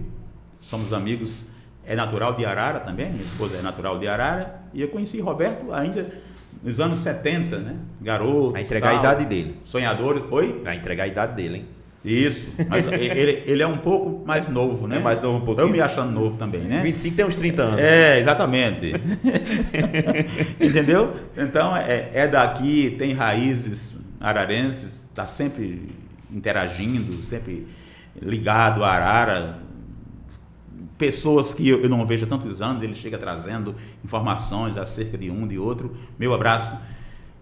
Somos amigos, é natural de Arara também, minha esposa é natural de Arara, e eu conheci Roberto ainda nos anos 70, né? Garoto. Vai entregar a idade dele. Sonhador. Oi? Vai entregar a idade dele, hein? Isso, mas ele é um pouco mais novo, né? É mais novo um pouquinho. Eu me achando novo também, né? 25 tem uns 30 anos. Exatamente. Entendeu? Então, é daqui, tem raízes ararenses, está sempre interagindo, sempre ligado a Arara. Pessoas que eu não vejo há tantos anos, ele chega trazendo informações acerca de um, de outro. Meu abraço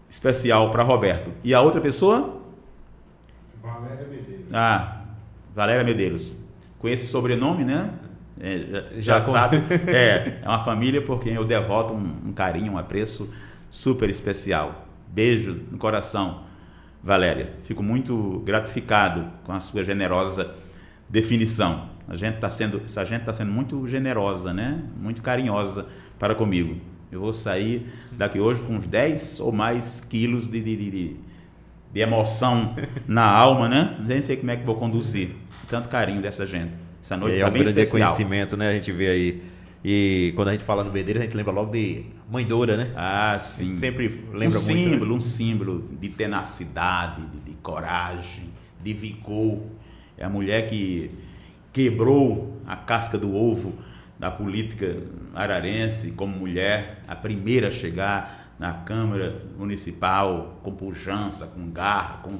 especial para Roberto. E a outra pessoa? Valéria Medeiros. Valéria Medeiros. Com esse sobrenome, né? Já Já sabe. É uma família por quem eu devoto um carinho, um apreço super especial. Beijo no coração, Valéria. Fico muito gratificado com a sua generosa definição. Essa gente está sendo muito generosa, né? Muito carinhosa para comigo. Eu vou sair daqui hoje com uns 10 ou mais quilos de emoção na alma, né? Nem sei como é que vou conduzir. Tanto carinho dessa gente. Essa noite está bem especial. É um grande reconhecimento, né? A gente vê aí. E quando a gente fala no Medeiros, a gente lembra logo de Mãe Dora, né? Ah, sim. Sempre lembra muito. Um símbolo de tenacidade, de coragem, de vigor. É a mulher que quebrou a casca do ovo da política ararense como mulher, a primeira a chegar na Câmara Municipal com pujança, com garra, com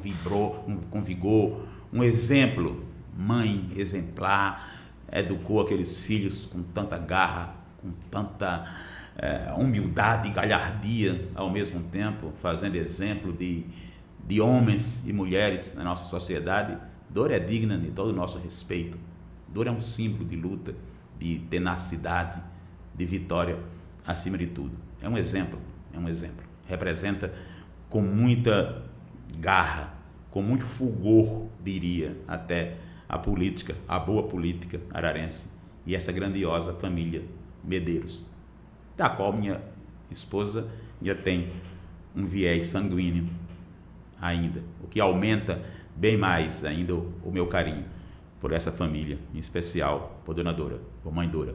vigor. Um exemplo, mãe exemplar, educou aqueles filhos com tanta garra, com tanta humildade e galhardia ao mesmo tempo, fazendo exemplo de homens e mulheres na nossa sociedade. Dora é digna de todo o nosso respeito. Dora é um símbolo de luta, de tenacidade, de vitória acima de tudo. É um exemplo. Representa com muita garra, com muito fulgor, diria, até a política, a boa política ararense e essa grandiosa família Medeiros, da qual minha esposa já tem um viés sanguíneo ainda, o que aumenta bem mais ainda o meu carinho por essa família, em especial por Dona Dora, por Mãe Dora.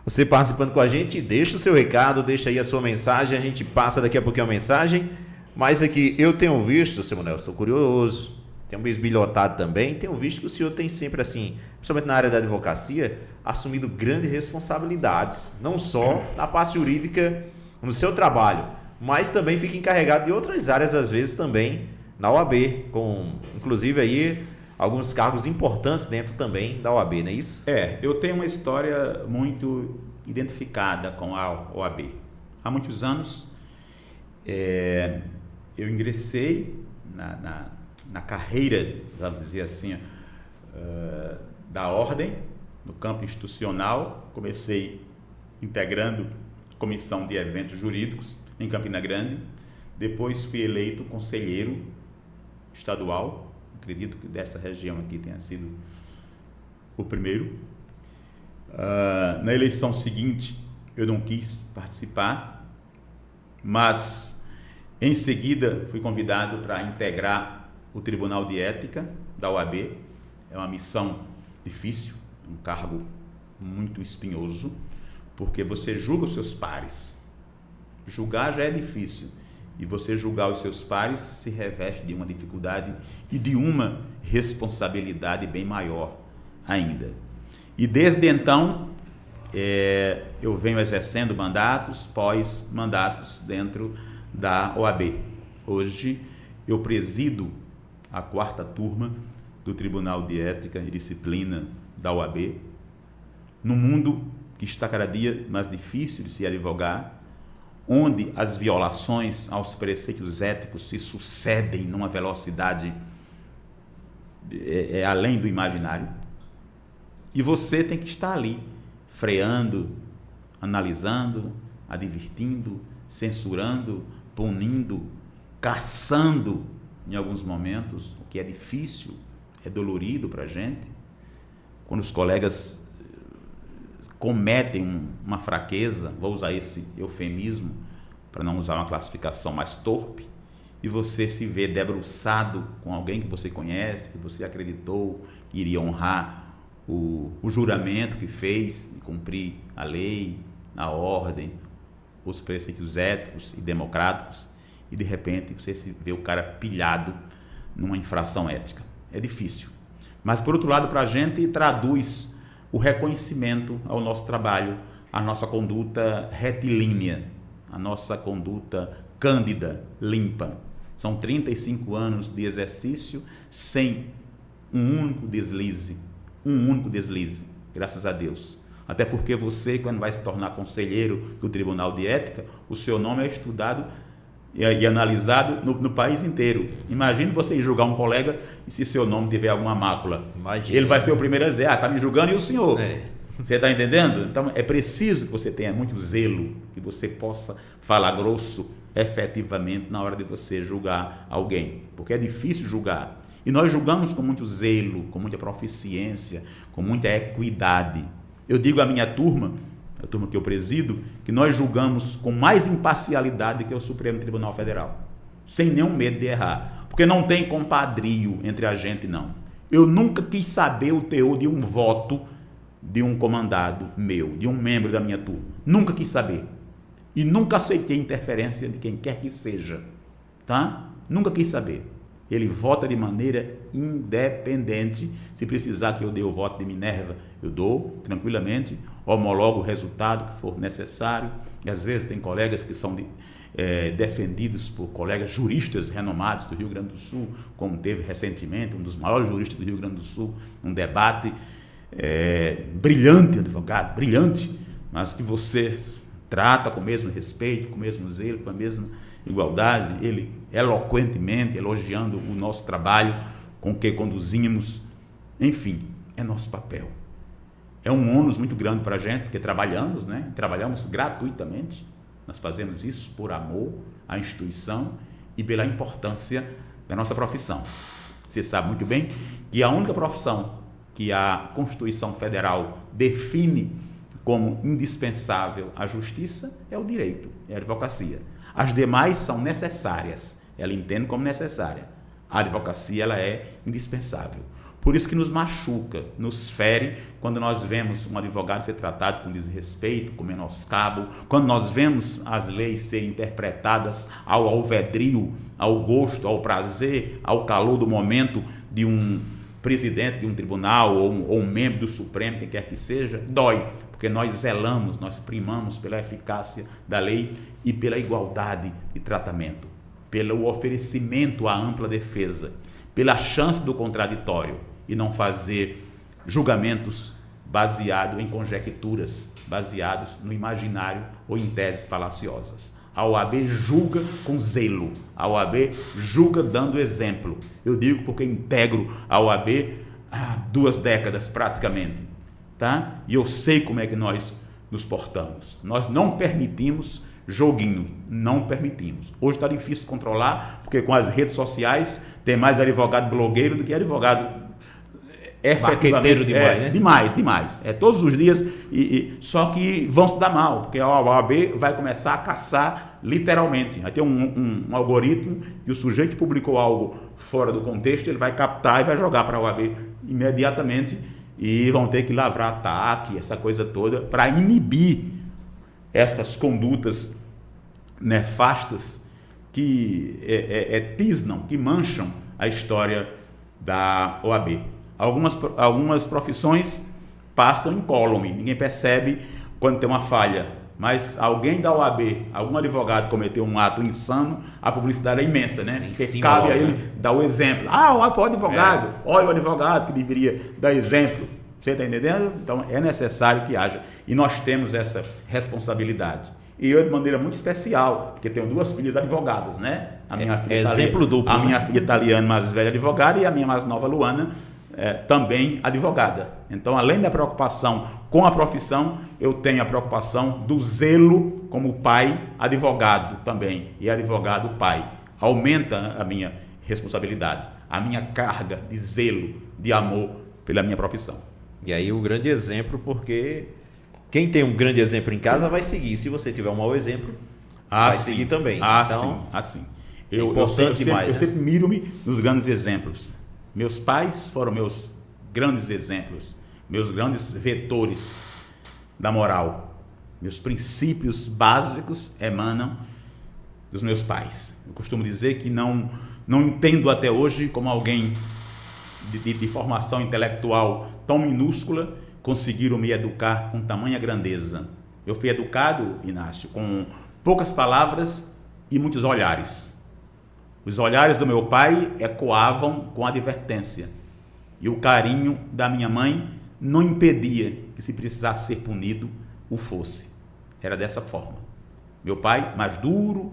Você participando com a gente, deixa o seu recado, deixa aí a sua mensagem, a gente passa daqui a pouquinho a mensagem, mas aqui eu tenho visto, Samuel, estou curioso, tenho me esbilhotado também, tenho visto que o senhor tem sempre assim, principalmente na área da advocacia, assumido grandes responsabilidades, não só na parte jurídica, no seu trabalho, mas também fica encarregado de outras áreas, às vezes também na OAB, com inclusive aí alguns cargos importantes dentro também da OAB, não é isso? Eu tenho uma história muito identificada com a OAB. Há muitos anos eu ingressei na carreira, vamos dizer assim, da ordem, no campo institucional. Comecei integrando comissão de eventos jurídicos em Campina Grande, depois fui eleito conselheiro estadual, acredito que dessa região aqui tenha sido o primeiro. Na eleição seguinte eu não quis participar, mas em seguida fui convidado para integrar o Tribunal de Ética da OAB. É uma missão difícil, um cargo muito espinhoso, porque você julga os seus pares. Julgar já é difícil, e você julgar os seus pares se reveste de uma dificuldade e de uma responsabilidade bem maior ainda. E desde então eu venho exercendo mandatos, pós-mandatos dentro da OAB. Hoje eu presido a 4ª turma do Tribunal de Ética e Disciplina da OAB, num mundo que está cada dia mais difícil de se advogar, onde as violações aos preceitos éticos se sucedem numa velocidade além do imaginário, e você tem que estar ali, freando, analisando, advertindo, censurando, punindo, caçando em alguns momentos, o que é difícil, é dolorido para a gente, quando os colegas cometem uma fraqueza, vou usar esse eufemismo para não usar uma classificação mais torpe, e você se vê debruçado com alguém que você conhece, que você acreditou que iria honrar o juramento que fez de cumprir a lei, a ordem, os preceitos éticos e democráticos, e de repente você se vê o cara pilhado numa infração ética. É difícil. Mas, por outro lado, para a gente traduz o reconhecimento ao nosso trabalho, a nossa conduta retilínea, a nossa conduta cândida, limpa. São 35 anos de exercício sem um único deslize, graças a Deus. Até porque você, quando vai se tornar conselheiro do Tribunal de Ética, o seu nome é estudado e analisado no país inteiro. Imagine você ir julgar um colega e se seu nome tiver alguma mácula. Imagina. Ele vai ser o primeiro a dizer, está me julgando e o senhor? Você está entendendo? Então é preciso que você tenha muito zelo, que você possa falar grosso efetivamente na hora de você julgar alguém, porque é difícil julgar. E nós julgamos com muito zelo, com muita proficiência, com muita equidade. Eu digo à minha turma, a turma que eu presido, que nós julgamos com mais imparcialidade que o Supremo Tribunal Federal, sem nenhum medo de errar, porque não tem compadrio entre a gente, não. Eu nunca quis saber o teor de um voto de um comandado meu, de um membro da minha turma. Nunca quis saber. E nunca aceitei interferência de quem quer que seja. Tá? Nunca quis saber. Ele vota de maneira independente. Se precisar que eu dê o voto de Minerva, eu dou tranquilamente, homologo o resultado que for necessário. E às vezes tem colegas que são defendidos por colegas juristas renomados do Rio Grande do Sul, como teve recentemente um dos maiores juristas do Rio Grande do Sul, um debate brilhante, advogado, brilhante, mas que você trata com o mesmo respeito, com o mesmo zelo, com a mesma igualdade, ele eloquentemente elogiando o nosso trabalho com que conduzimos. Enfim, é nosso papel. É um ônus muito grande para a gente, porque trabalhamos, né? Trabalhamos gratuitamente. Nós fazemos isso por amor à instituição e pela importância da nossa profissão. Você sabe muito bem que a única profissão que a Constituição Federal define como indispensável à justiça é o direito, é a advocacia. As demais são necessárias, ela entende como necessária. A advocacia, ela é indispensável. Por isso que nos machuca, nos fere, quando nós vemos um advogado ser tratado com desrespeito, com menoscabo, quando nós vemos as leis serem interpretadas ao alvedrio, ao gosto, ao prazer, ao calor do momento de um presidente de um tribunal ou um membro do Supremo, quem quer que seja, dói, porque nós zelamos, nós primamos pela eficácia da lei e pela igualdade de tratamento, pelo oferecimento à ampla defesa, pela chance do contraditório e não fazer julgamentos baseados em conjecturas, baseados no imaginário ou em teses falaciosas. A OAB julga com zelo, a OAB julga dando exemplo. Eu digo porque integro a OAB há 2 décadas praticamente, tá? E eu sei como é que nós nos portamos. Nós não permitimos joguinho, não permitimos. Hoje está difícil controlar, porque com as redes sociais tem mais advogado blogueiro do que advogado efetivamente. Demais, né? Demais. Todos os dias, só que vão se dar mal, porque a OAB vai começar a caçar literalmente. Vai ter um algoritmo e o sujeito que publicou algo fora do contexto, ele vai captar e vai jogar para a OAB imediatamente e vão ter que lavrar ataque, essa coisa toda, para inibir essas condutas nefastas que tisnam, que mancham a história da OAB. Algumas profissões passam incólume, ninguém percebe quando tem uma falha, mas alguém da OAB, algum advogado cometeu um ato insano, a publicidade é imensa, né? Porque cabe a ele dar o exemplo. O advogado, olha o advogado que deveria dar exemplo. Você está entendendo? Então é necessário que haja. E nós temos essa responsabilidade. E eu, de maneira muito especial, porque tenho 2 filhas advogadas, né? A minha filha exemplo duplo. A minha filha italiana mais velha advogada e a minha mais nova Luana também advogada. Então, além da preocupação com a profissão, eu tenho a preocupação do zelo como pai advogado também. E advogado pai. Aumenta a minha responsabilidade, a minha carga de zelo, de amor pela minha profissão. E aí o grande exemplo, porque quem tem um grande exemplo em casa vai seguir. Se você tiver um mau exemplo, vai seguir também. Assim. Eu sempre miro-me nos grandes exemplos. Meus pais foram meus grandes exemplos, meus grandes vetores da moral. Meus princípios básicos emanam dos meus pais. Eu costumo dizer que não entendo até hoje como alguém de formação intelectual tão minúscula conseguiram me educar com tamanha grandeza. Eu fui educado, Inácio, com poucas palavras e muitos olhares. Os olhares do meu pai ecoavam com advertência. E o carinho da minha mãe não impedia que, se precisasse ser punido, o fosse. Era dessa forma. Meu pai, mais duro,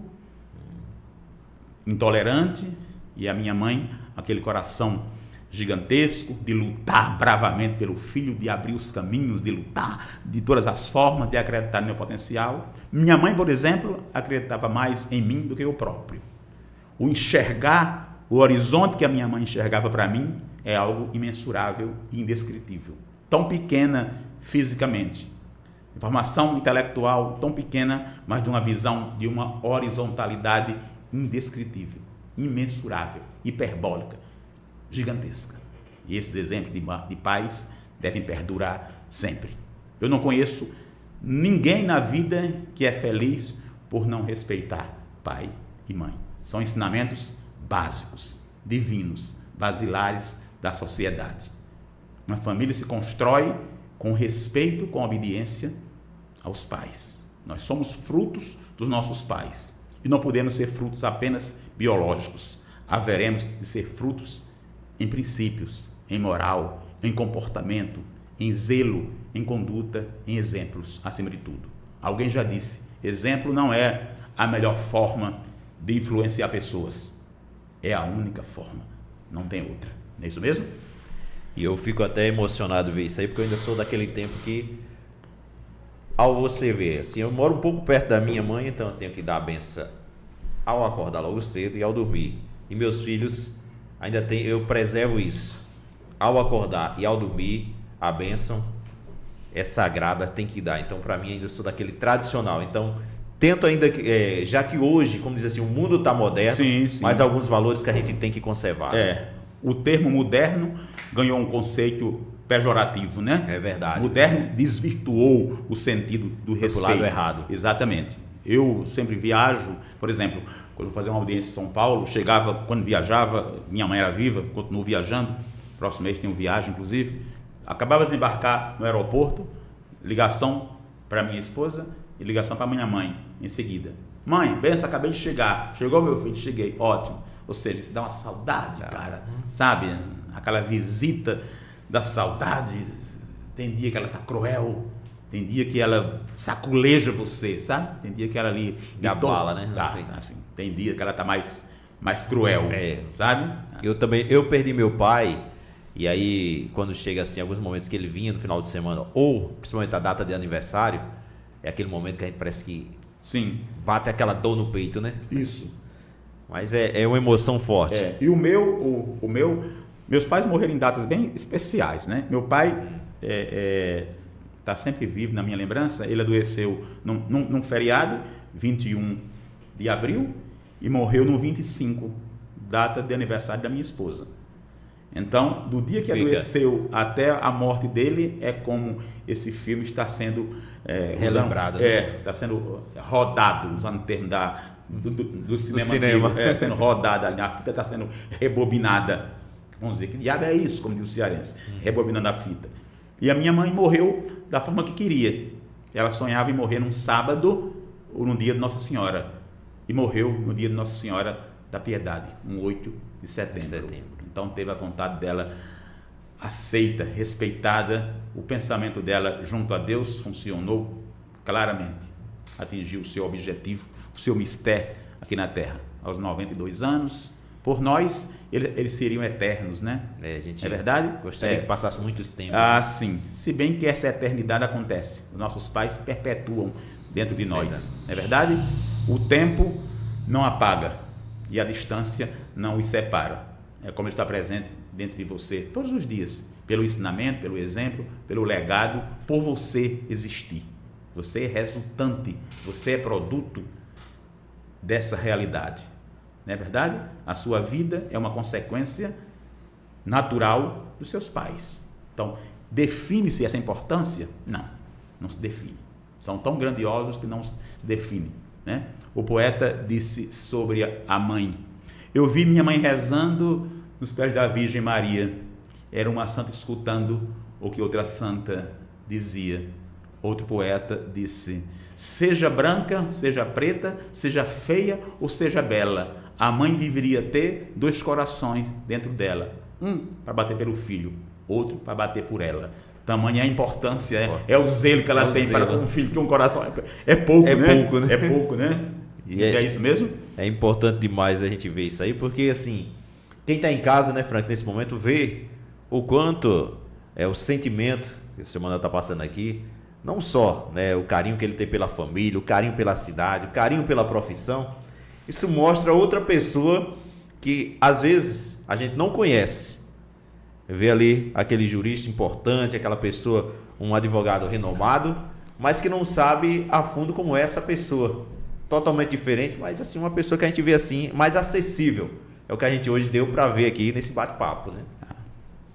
intolerante, e a minha mãe, aquele coração gigantesco, de lutar bravamente pelo filho, de abrir os caminhos, de lutar de todas as formas, de acreditar no meu potencial. Minha mãe, por exemplo, acreditava mais em mim do que eu próprio. O enxergar, o horizonte que a minha mãe enxergava para mim é algo imensurável e indescritível. Tão pequena fisicamente, formação intelectual tão pequena, mas de uma visão, de uma horizontalidade indescritível, imensurável, hiperbólica, gigantesca. E esses exemplos de pais devem perdurar sempre. Eu não conheço ninguém na vida que é feliz por não respeitar pai e mãe. São ensinamentos básicos, divinos, basilares da sociedade. Uma família se constrói com respeito, com obediência aos pais. Nós somos frutos dos nossos pais e não podemos ser frutos apenas biológicos. Haveremos de ser frutos em princípios, em moral, em comportamento, em zelo, em conduta, em exemplos, acima de tudo. Alguém já disse, exemplo não é a melhor forma de influenciar pessoas. É a única forma, não tem outra. Não é isso mesmo? E eu fico até emocionado ver isso aí, porque eu ainda sou daquele tempo que, ao você ver, assim, eu moro um pouco perto da minha mãe, então eu tenho que dar a benção ao acordar logo cedo e ao dormir. E meus filhos, ainda tem, eu preservo isso. Ao acordar e ao dormir, a bênção é sagrada, tem que dar. Então, para mim, ainda sou daquele tradicional. Então, tento ainda, já que hoje, como diz assim, o mundo está moderno, sim, sim, mas alguns valores que a gente tem que conservar. O termo moderno ganhou um conceito pejorativo, né? É verdade. Moderno desvirtuou o sentido do respeito. Pro lado errado. Exatamente. Eu sempre viajo, por exemplo, quando eu fazia uma audiência em São Paulo, chegava, quando viajava, minha mãe era viva, continuo viajando, próximo mês tenho viagem, inclusive, acabava de desembarcar no aeroporto, ligação para minha esposa e ligação para minha mãe em seguida. Mãe, benção, acabei de chegar. Chegou meu filho? Cheguei. Ótimo. Ou seja, isso dá uma saudade, cara. Sabe? Aquela visita da saudade. Tem dia que ela tá cruel. Tem dia que ela saculeja você, sabe? Tem dia que ela ali... Dá bala, né? Assim, tem dia que ela tá mais cruel, sabe? Eu perdi meu pai, e aí quando chega assim, alguns momentos que ele vinha no final de semana, ou principalmente a data de aniversário, é aquele momento que a gente parece que sim, bate aquela dor no peito, né? Isso. Mas é uma emoção forte. E meus pais morreram em datas bem especiais, né? Meu pai está sempre vivo na minha lembrança. Ele adoeceu num feriado, 21 de abril, e morreu no 25, data de aniversário da minha esposa. Então, do dia que adoeceu até a morte dele, é como esse filme está sendo relembrado. Está sendo rodado, usando o termo do cinema. Sendo rodada, a fita está sendo rebobinada. Vamos dizer, que diabo é isso, como diz o cearense, rebobinando a fita. E a minha mãe morreu da forma que queria. Ela sonhava em morrer num sábado ou no dia de Nossa Senhora. E morreu no dia de Nossa Senhora da Piedade, um 8 de setembro. Então teve a vontade dela aceita, respeitada, o pensamento dela junto a Deus funcionou claramente, atingiu o seu objetivo, o seu mistério aqui na Terra. Aos 92 anos, por nós, eles seriam eternos, né? É verdade? Gostaria que passasse muito tempo. Sim. Se bem que essa eternidade acontece, os nossos pais perpetuam dentro de nós. É verdade? O tempo não apaga e a distância não os separa. É como ele está presente dentro de você todos os dias, pelo ensinamento, pelo exemplo, pelo legado, por você existir. Você é resultante, você é produto dessa realidade. Não é verdade? A sua vida é uma consequência natural dos seus pais. Então, define-se essa importância? Não se define. São tão grandiosos que não se define, né? O poeta disse sobre a mãe: eu vi minha mãe rezando nos pés da Virgem Maria. Era uma santa escutando o que outra santa dizia. Outro poeta disse: seja branca, seja preta, seja feia ou seja bela, a mãe deveria ter 2 corações dentro dela. Um para bater pelo filho, outro para bater por ela. Tamanha a importância, é o zelo que ela tem para com o filho, que um coração é pouco, né? É pouco, né? E é isso mesmo? É importante demais a gente ver isso aí, porque assim, Quem está em casa, né, Frank, nesse momento, vê o quanto é o sentimento que o seu Manuel está passando aqui, não só, né, o carinho que ele tem pela família, o carinho pela cidade, o carinho pela profissão. Isso mostra outra pessoa que, às vezes, a gente não conhece. Vê ali aquele jurista importante, aquela pessoa, um advogado renomado, mas que não sabe a fundo como é essa pessoa. Totalmente diferente, mas assim, uma pessoa que a gente vê assim, mais acessível. É o que a gente hoje deu para ver aqui nesse bate-papo, né?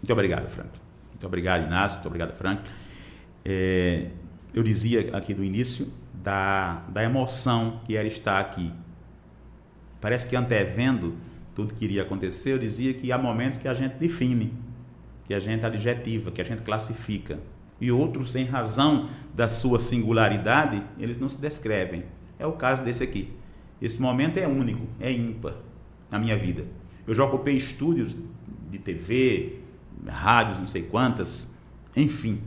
Muito obrigado, Frank. Muito obrigado, Inácio. Muito obrigado, Frank. Eu dizia aqui do início da emoção que era estar aqui. Parece que antevendo tudo que iria acontecer, eu dizia que há momentos que a gente define, que a gente adjetiva, que a gente classifica. E outros, em razão da sua singularidade, eles não se descrevem. É o caso desse aqui. Esse momento é único, é ímpar na minha vida. Eu já ocupei estúdios de TV, rádios, não sei quantas, enfim.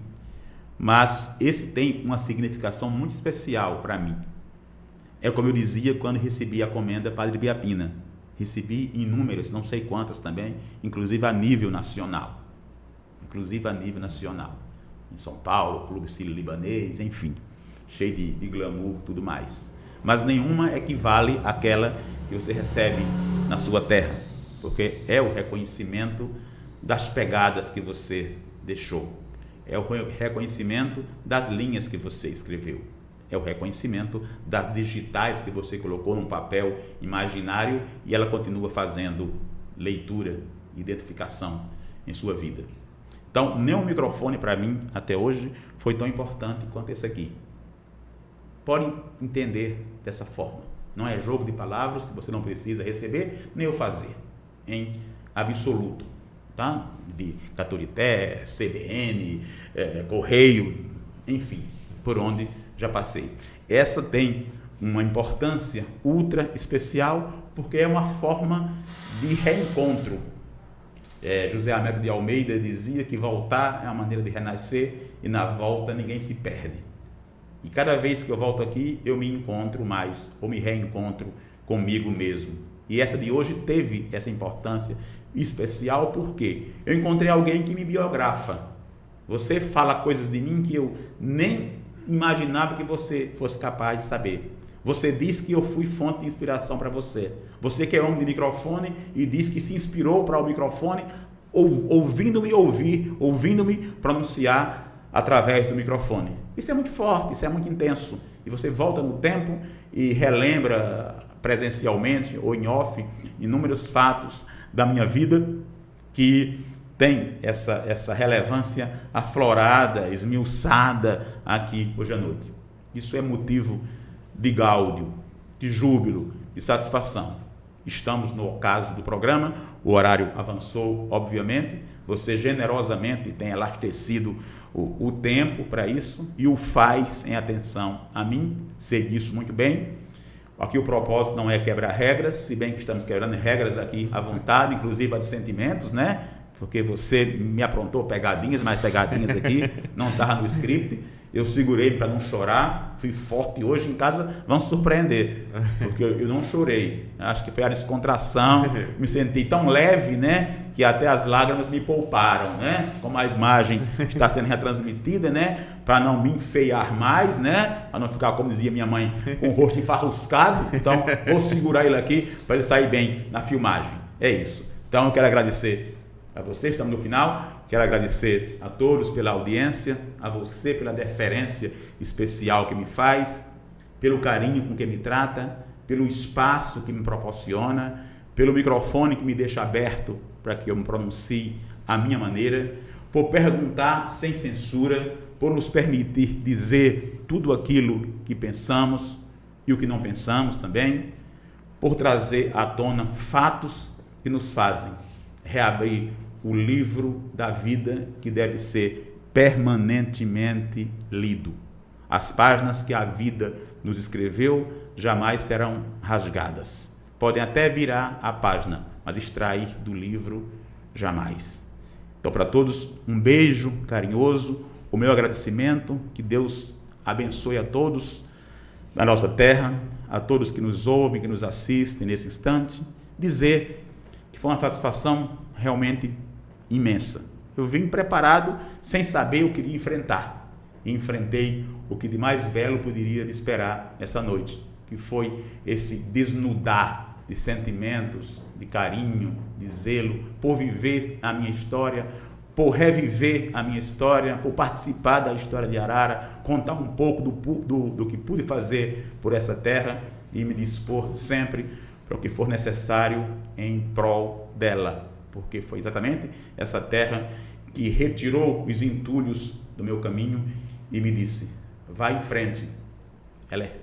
Mas esse tem uma significação muito especial para mim. É como eu dizia quando recebi a comenda Padre Biapina. Recebi inúmeras, não sei quantas também, inclusive a nível nacional. Em São Paulo, Clube Sírio-Libanês, enfim. Cheio de glamour, tudo mais. Mas nenhuma equivale àquela que você recebe na sua terra, porque é o reconhecimento das pegadas que você deixou, é o reconhecimento das linhas que você escreveu, é o reconhecimento das digitais que você colocou num papel imaginário e ela continua fazendo leitura, identificação em sua vida. Então, nenhum microfone para mim, até hoje, foi tão importante quanto esse aqui. Podem entender dessa forma. Não é jogo de palavras que você não precisa receber, nem eu fazer, em absoluto. Tá? De Caturité, CBN, Correio, enfim, por onde já passei. Essa tem uma importância ultra especial, porque é uma forma de reencontro. José Américo de Almeida dizia que voltar é a maneira de renascer e na volta ninguém se perde. E cada vez que eu volto aqui, eu me encontro mais, ou me reencontro comigo mesmo. E essa de hoje teve essa importância especial porque eu encontrei alguém que me biografa. Você fala coisas de mim que eu nem imaginava que você fosse capaz de saber. Você diz que eu fui fonte de inspiração para você. Você que é homem de microfone e diz que se inspirou para o microfone ouvindo-me pronunciar através do microfone. Isso é muito forte, isso é muito intenso. E você volta no tempo e relembra presencialmente ou em off inúmeros fatos da minha vida que tem essa relevância aflorada, esmiuçada aqui hoje à noite. Isso é motivo de gáudio, de júbilo, de satisfação. Estamos no ocaso do programa, o horário avançou, obviamente, você generosamente tem elastecido o tempo para isso e o faz em atenção a mim, sei disso muito bem. Aqui o propósito não é quebrar regras, se bem que estamos quebrando regras aqui à vontade, inclusive a de sentimentos, né? Porque você me aprontou pegadinhas, mas pegadinhas aqui não estavam no script. Eu segurei para não chorar, fui forte hoje em casa, vão se surpreender, porque eu não chorei. Acho que foi a descontração, me senti tão leve, né, que até as lágrimas me pouparam, né? Como a imagem está sendo retransmitida, né, para não me enfeiar mais, né, para não ficar, como dizia minha mãe, com o rosto enfarruscado. Então, vou segurar ele aqui para ele sair bem na filmagem. É isso. Então, eu quero agradecer a vocês, estamos no final. Quero agradecer a todos pela audiência, a você pela deferência especial que me faz, pelo carinho com que me trata, pelo espaço que me proporciona, pelo microfone que me deixa aberto para que eu me pronuncie à minha maneira, por perguntar sem censura, por nos permitir dizer tudo aquilo que pensamos e o que não pensamos também, por trazer à tona fatos que nos fazem reabrir o livro da vida que deve ser permanentemente lido. As páginas que a vida nos escreveu jamais serão rasgadas. Podem até virar a página, mas extrair do livro jamais. Então, para todos, um beijo carinhoso, o meu agradecimento, que Deus abençoe a todos da nossa terra, a todos que nos ouvem, que nos assistem nesse instante, dizer que foi uma satisfação realmente imensa. Eu vim preparado, sem saber o que iria enfrentar. E enfrentei o que de mais belo poderia me esperar essa noite, que foi esse desnudar de sentimentos, de carinho, de zelo, por viver a minha história, por reviver a minha história, por participar da história de Arara, contar um pouco do que pude fazer por essa terra e me dispor sempre para o que for necessário em prol dela, porque foi exatamente essa terra que retirou os entulhos do meu caminho e me disse: vai em frente,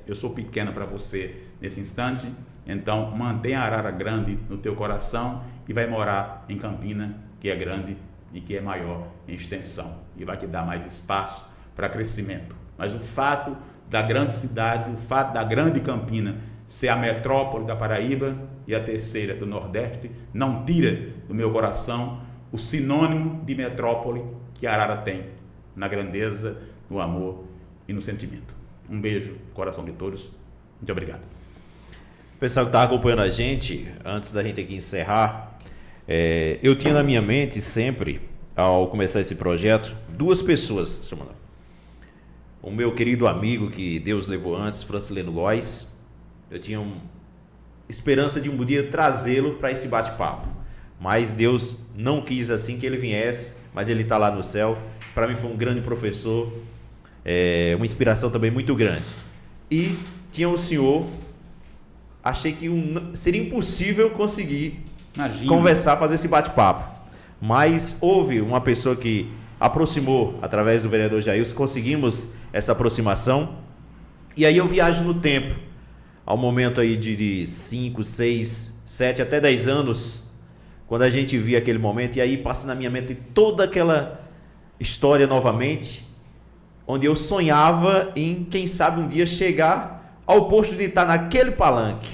eu sou pequena para você nesse instante, então mantenha a Arara grande no teu coração e vai morar em Campina, que é grande e que é maior em extensão e vai te dar mais espaço para crescimento. Mas o fato da grande cidade, o fato da grande Campina ser a metrópole da Paraíba e a terceira do Nordeste, não tira do meu coração o sinônimo de metrópole que Arara tem na grandeza, no amor e no sentimento. Um beijo no coração de todos. Muito obrigado. Pessoal que está acompanhando a gente, antes da gente aqui encerrar, eu tinha na minha mente sempre, ao começar esse projeto, duas pessoas, seu Manuel. O meu querido amigo que Deus levou antes, Francileno Góes. Eu tinha esperança de um dia trazê-lo para esse bate-papo, mas Deus não quis assim que ele viesse, mas ele está lá no céu. Para mim foi um grande professor, uma inspiração também muito grande. E tinha o senhor, achei que seria impossível conseguir conversar, fazer esse bate-papo, mas houve uma pessoa que aproximou, através do vereador Jailson, conseguimos essa aproximação, e aí eu viajo no tempo, ao momento aí de 5, 6, 7, até 10 anos, quando a gente via aquele momento, e aí passa na minha mente toda aquela história novamente, onde eu sonhava em, quem sabe, um dia chegar ao posto de estar naquele palanque.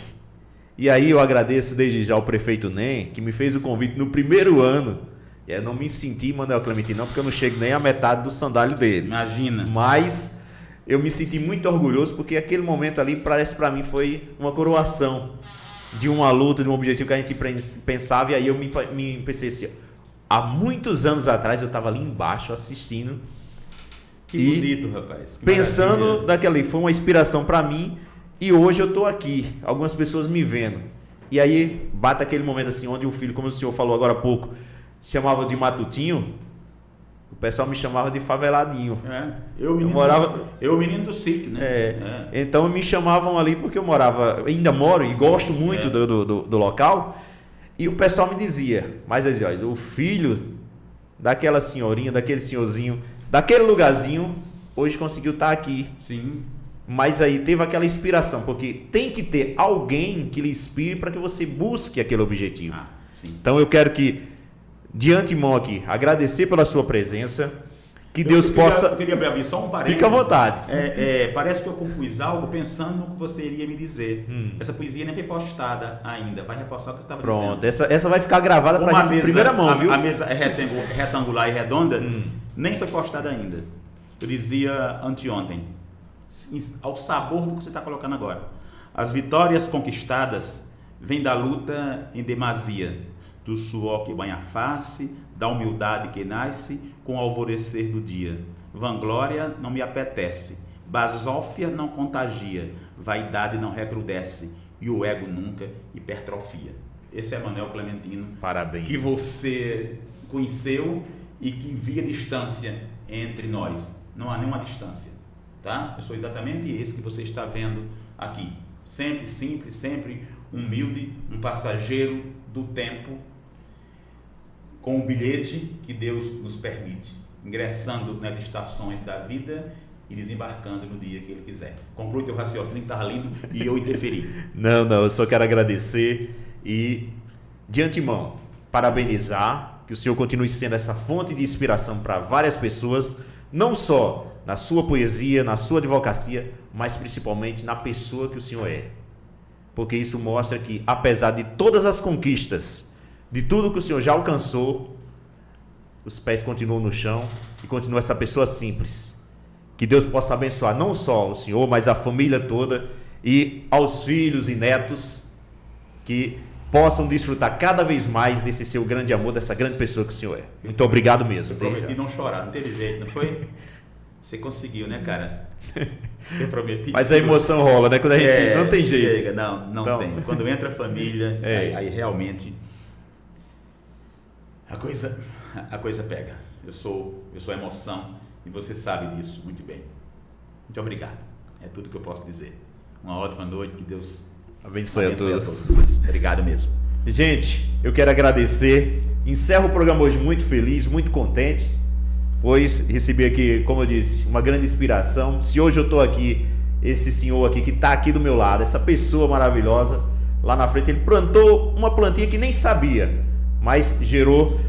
E aí eu agradeço desde já ao prefeito Nem, que me fez o convite no primeiro ano. E eu não me senti Manuel Clementino, não, porque eu não chego nem à metade do sandálio dele. Imagina. Mas eu me senti muito orgulhoso, porque aquele momento ali parece para mim foi uma coroação de uma luta, de um objetivo que a gente pensava. E aí eu me pensei assim, há muitos anos atrás eu estava ali embaixo assistindo. Que bonito, rapaz. Que pensando maravilha. daquela ali, foi uma inspiração para mim. E hoje eu estou aqui, algumas pessoas me vendo. E aí bate aquele momento assim, onde o filho, como o senhor falou agora há pouco, se chamava de Matutinho, o pessoal me chamava de Faveladinho. Eu menino do sítio, né? Então me chamavam ali porque eu morava, ainda moro e gosto muito do local. E o pessoal me dizia, mas assim, ó, o filho daquela senhorinha, daquele senhorzinho, daquele lugarzinho, hoje conseguiu estar aqui. Sim. Mas aí teve aquela inspiração, porque tem que ter alguém que lhe inspire para que você busque aquele objetivo. Sim. Então eu quero que, de antemão aqui, agradecer pela sua presença, que Deus possa... Eu queria abrir só um parênteses. Fica à vontade. Parece que eu compus algo pensando no que você iria me dizer. Essa poesia nem foi postada ainda, vai reforçar o que você estava dizendo. Pronto, essa vai ficar gravada para a gente em primeira mão, viu? A mesa é retangular e redonda, nem foi postada ainda. Eu dizia anteontem, ao sabor do que você está colocando agora. As vitórias conquistadas vêm da luta em demasia, do suor que banha a face, da humildade que nasce com o alvorecer do dia. Vanglória não me apetece, basófia não contagia, vaidade não recrudesce e o ego nunca hipertrofia. Esse é Manuel Clementino. Parabéns. Que você conheceu e que via distância entre nós. Não há nenhuma distância. Tá? Eu sou exatamente esse que você está vendo aqui. Sempre simples, sempre humilde, um passageiro do tempo, com o bilhete que Deus nos permite, ingressando nas estações da vida e desembarcando no dia que Ele quiser. Conclui teu raciocínio, estava lindo e eu interferi. Não, eu só quero agradecer e, de antemão, parabenizar, que o senhor continue sendo essa fonte de inspiração para várias pessoas, não só na sua poesia, na sua advocacia, mas principalmente na pessoa que o senhor é. Porque isso mostra que, apesar de todas as conquistas, de tudo que o senhor já alcançou, os pés continuam no chão e continua essa pessoa simples. Que Deus possa abençoar não só o senhor, mas a família toda e aos filhos e netos, que possam desfrutar cada vez mais desse seu grande amor, dessa grande pessoa que o Senhor é. Muito obrigado mesmo. Eu prometi não chorar, não teve jeito, não foi? Você conseguiu, né, cara? Eu prometi. Mas a emoção rola, né? Quando a gente não tem jeito. Chega, não então, tem. Quando entra a família, aí realmente a coisa pega. Eu sou emoção e você sabe disso muito bem. Muito obrigado. É tudo que eu posso dizer. Uma ótima noite, que Deus abençoe a todos. Obrigado mesmo. Gente, eu quero agradecer. Encerro o programa hoje muito feliz, muito contente, pois recebi aqui, como eu disse, uma grande inspiração. Se hoje eu estou aqui, esse senhor aqui que está aqui do meu lado, essa pessoa maravilhosa, lá na frente, ele plantou uma plantinha que nem sabia, mas gerou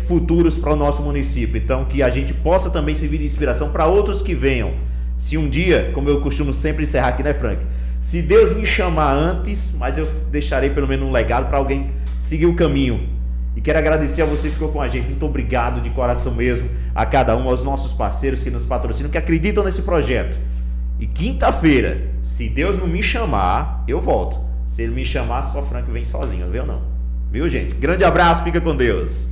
futuros para o nosso município. Então, que a gente possa também servir de inspiração para outros que venham. Se um dia, como eu costumo sempre encerrar aqui, né, Frank? Se Deus me chamar antes, mas eu deixarei pelo menos um legado para alguém seguir o caminho. E quero agradecer a você que ficou com a gente. Muito obrigado de coração mesmo a cada um, aos nossos parceiros que nos patrocinam, que acreditam nesse projeto. E quinta-feira, se Deus não me chamar, eu volto. Se Ele me chamar, só Frank vem sozinho, viu não? Viu, gente? Grande abraço, fica com Deus.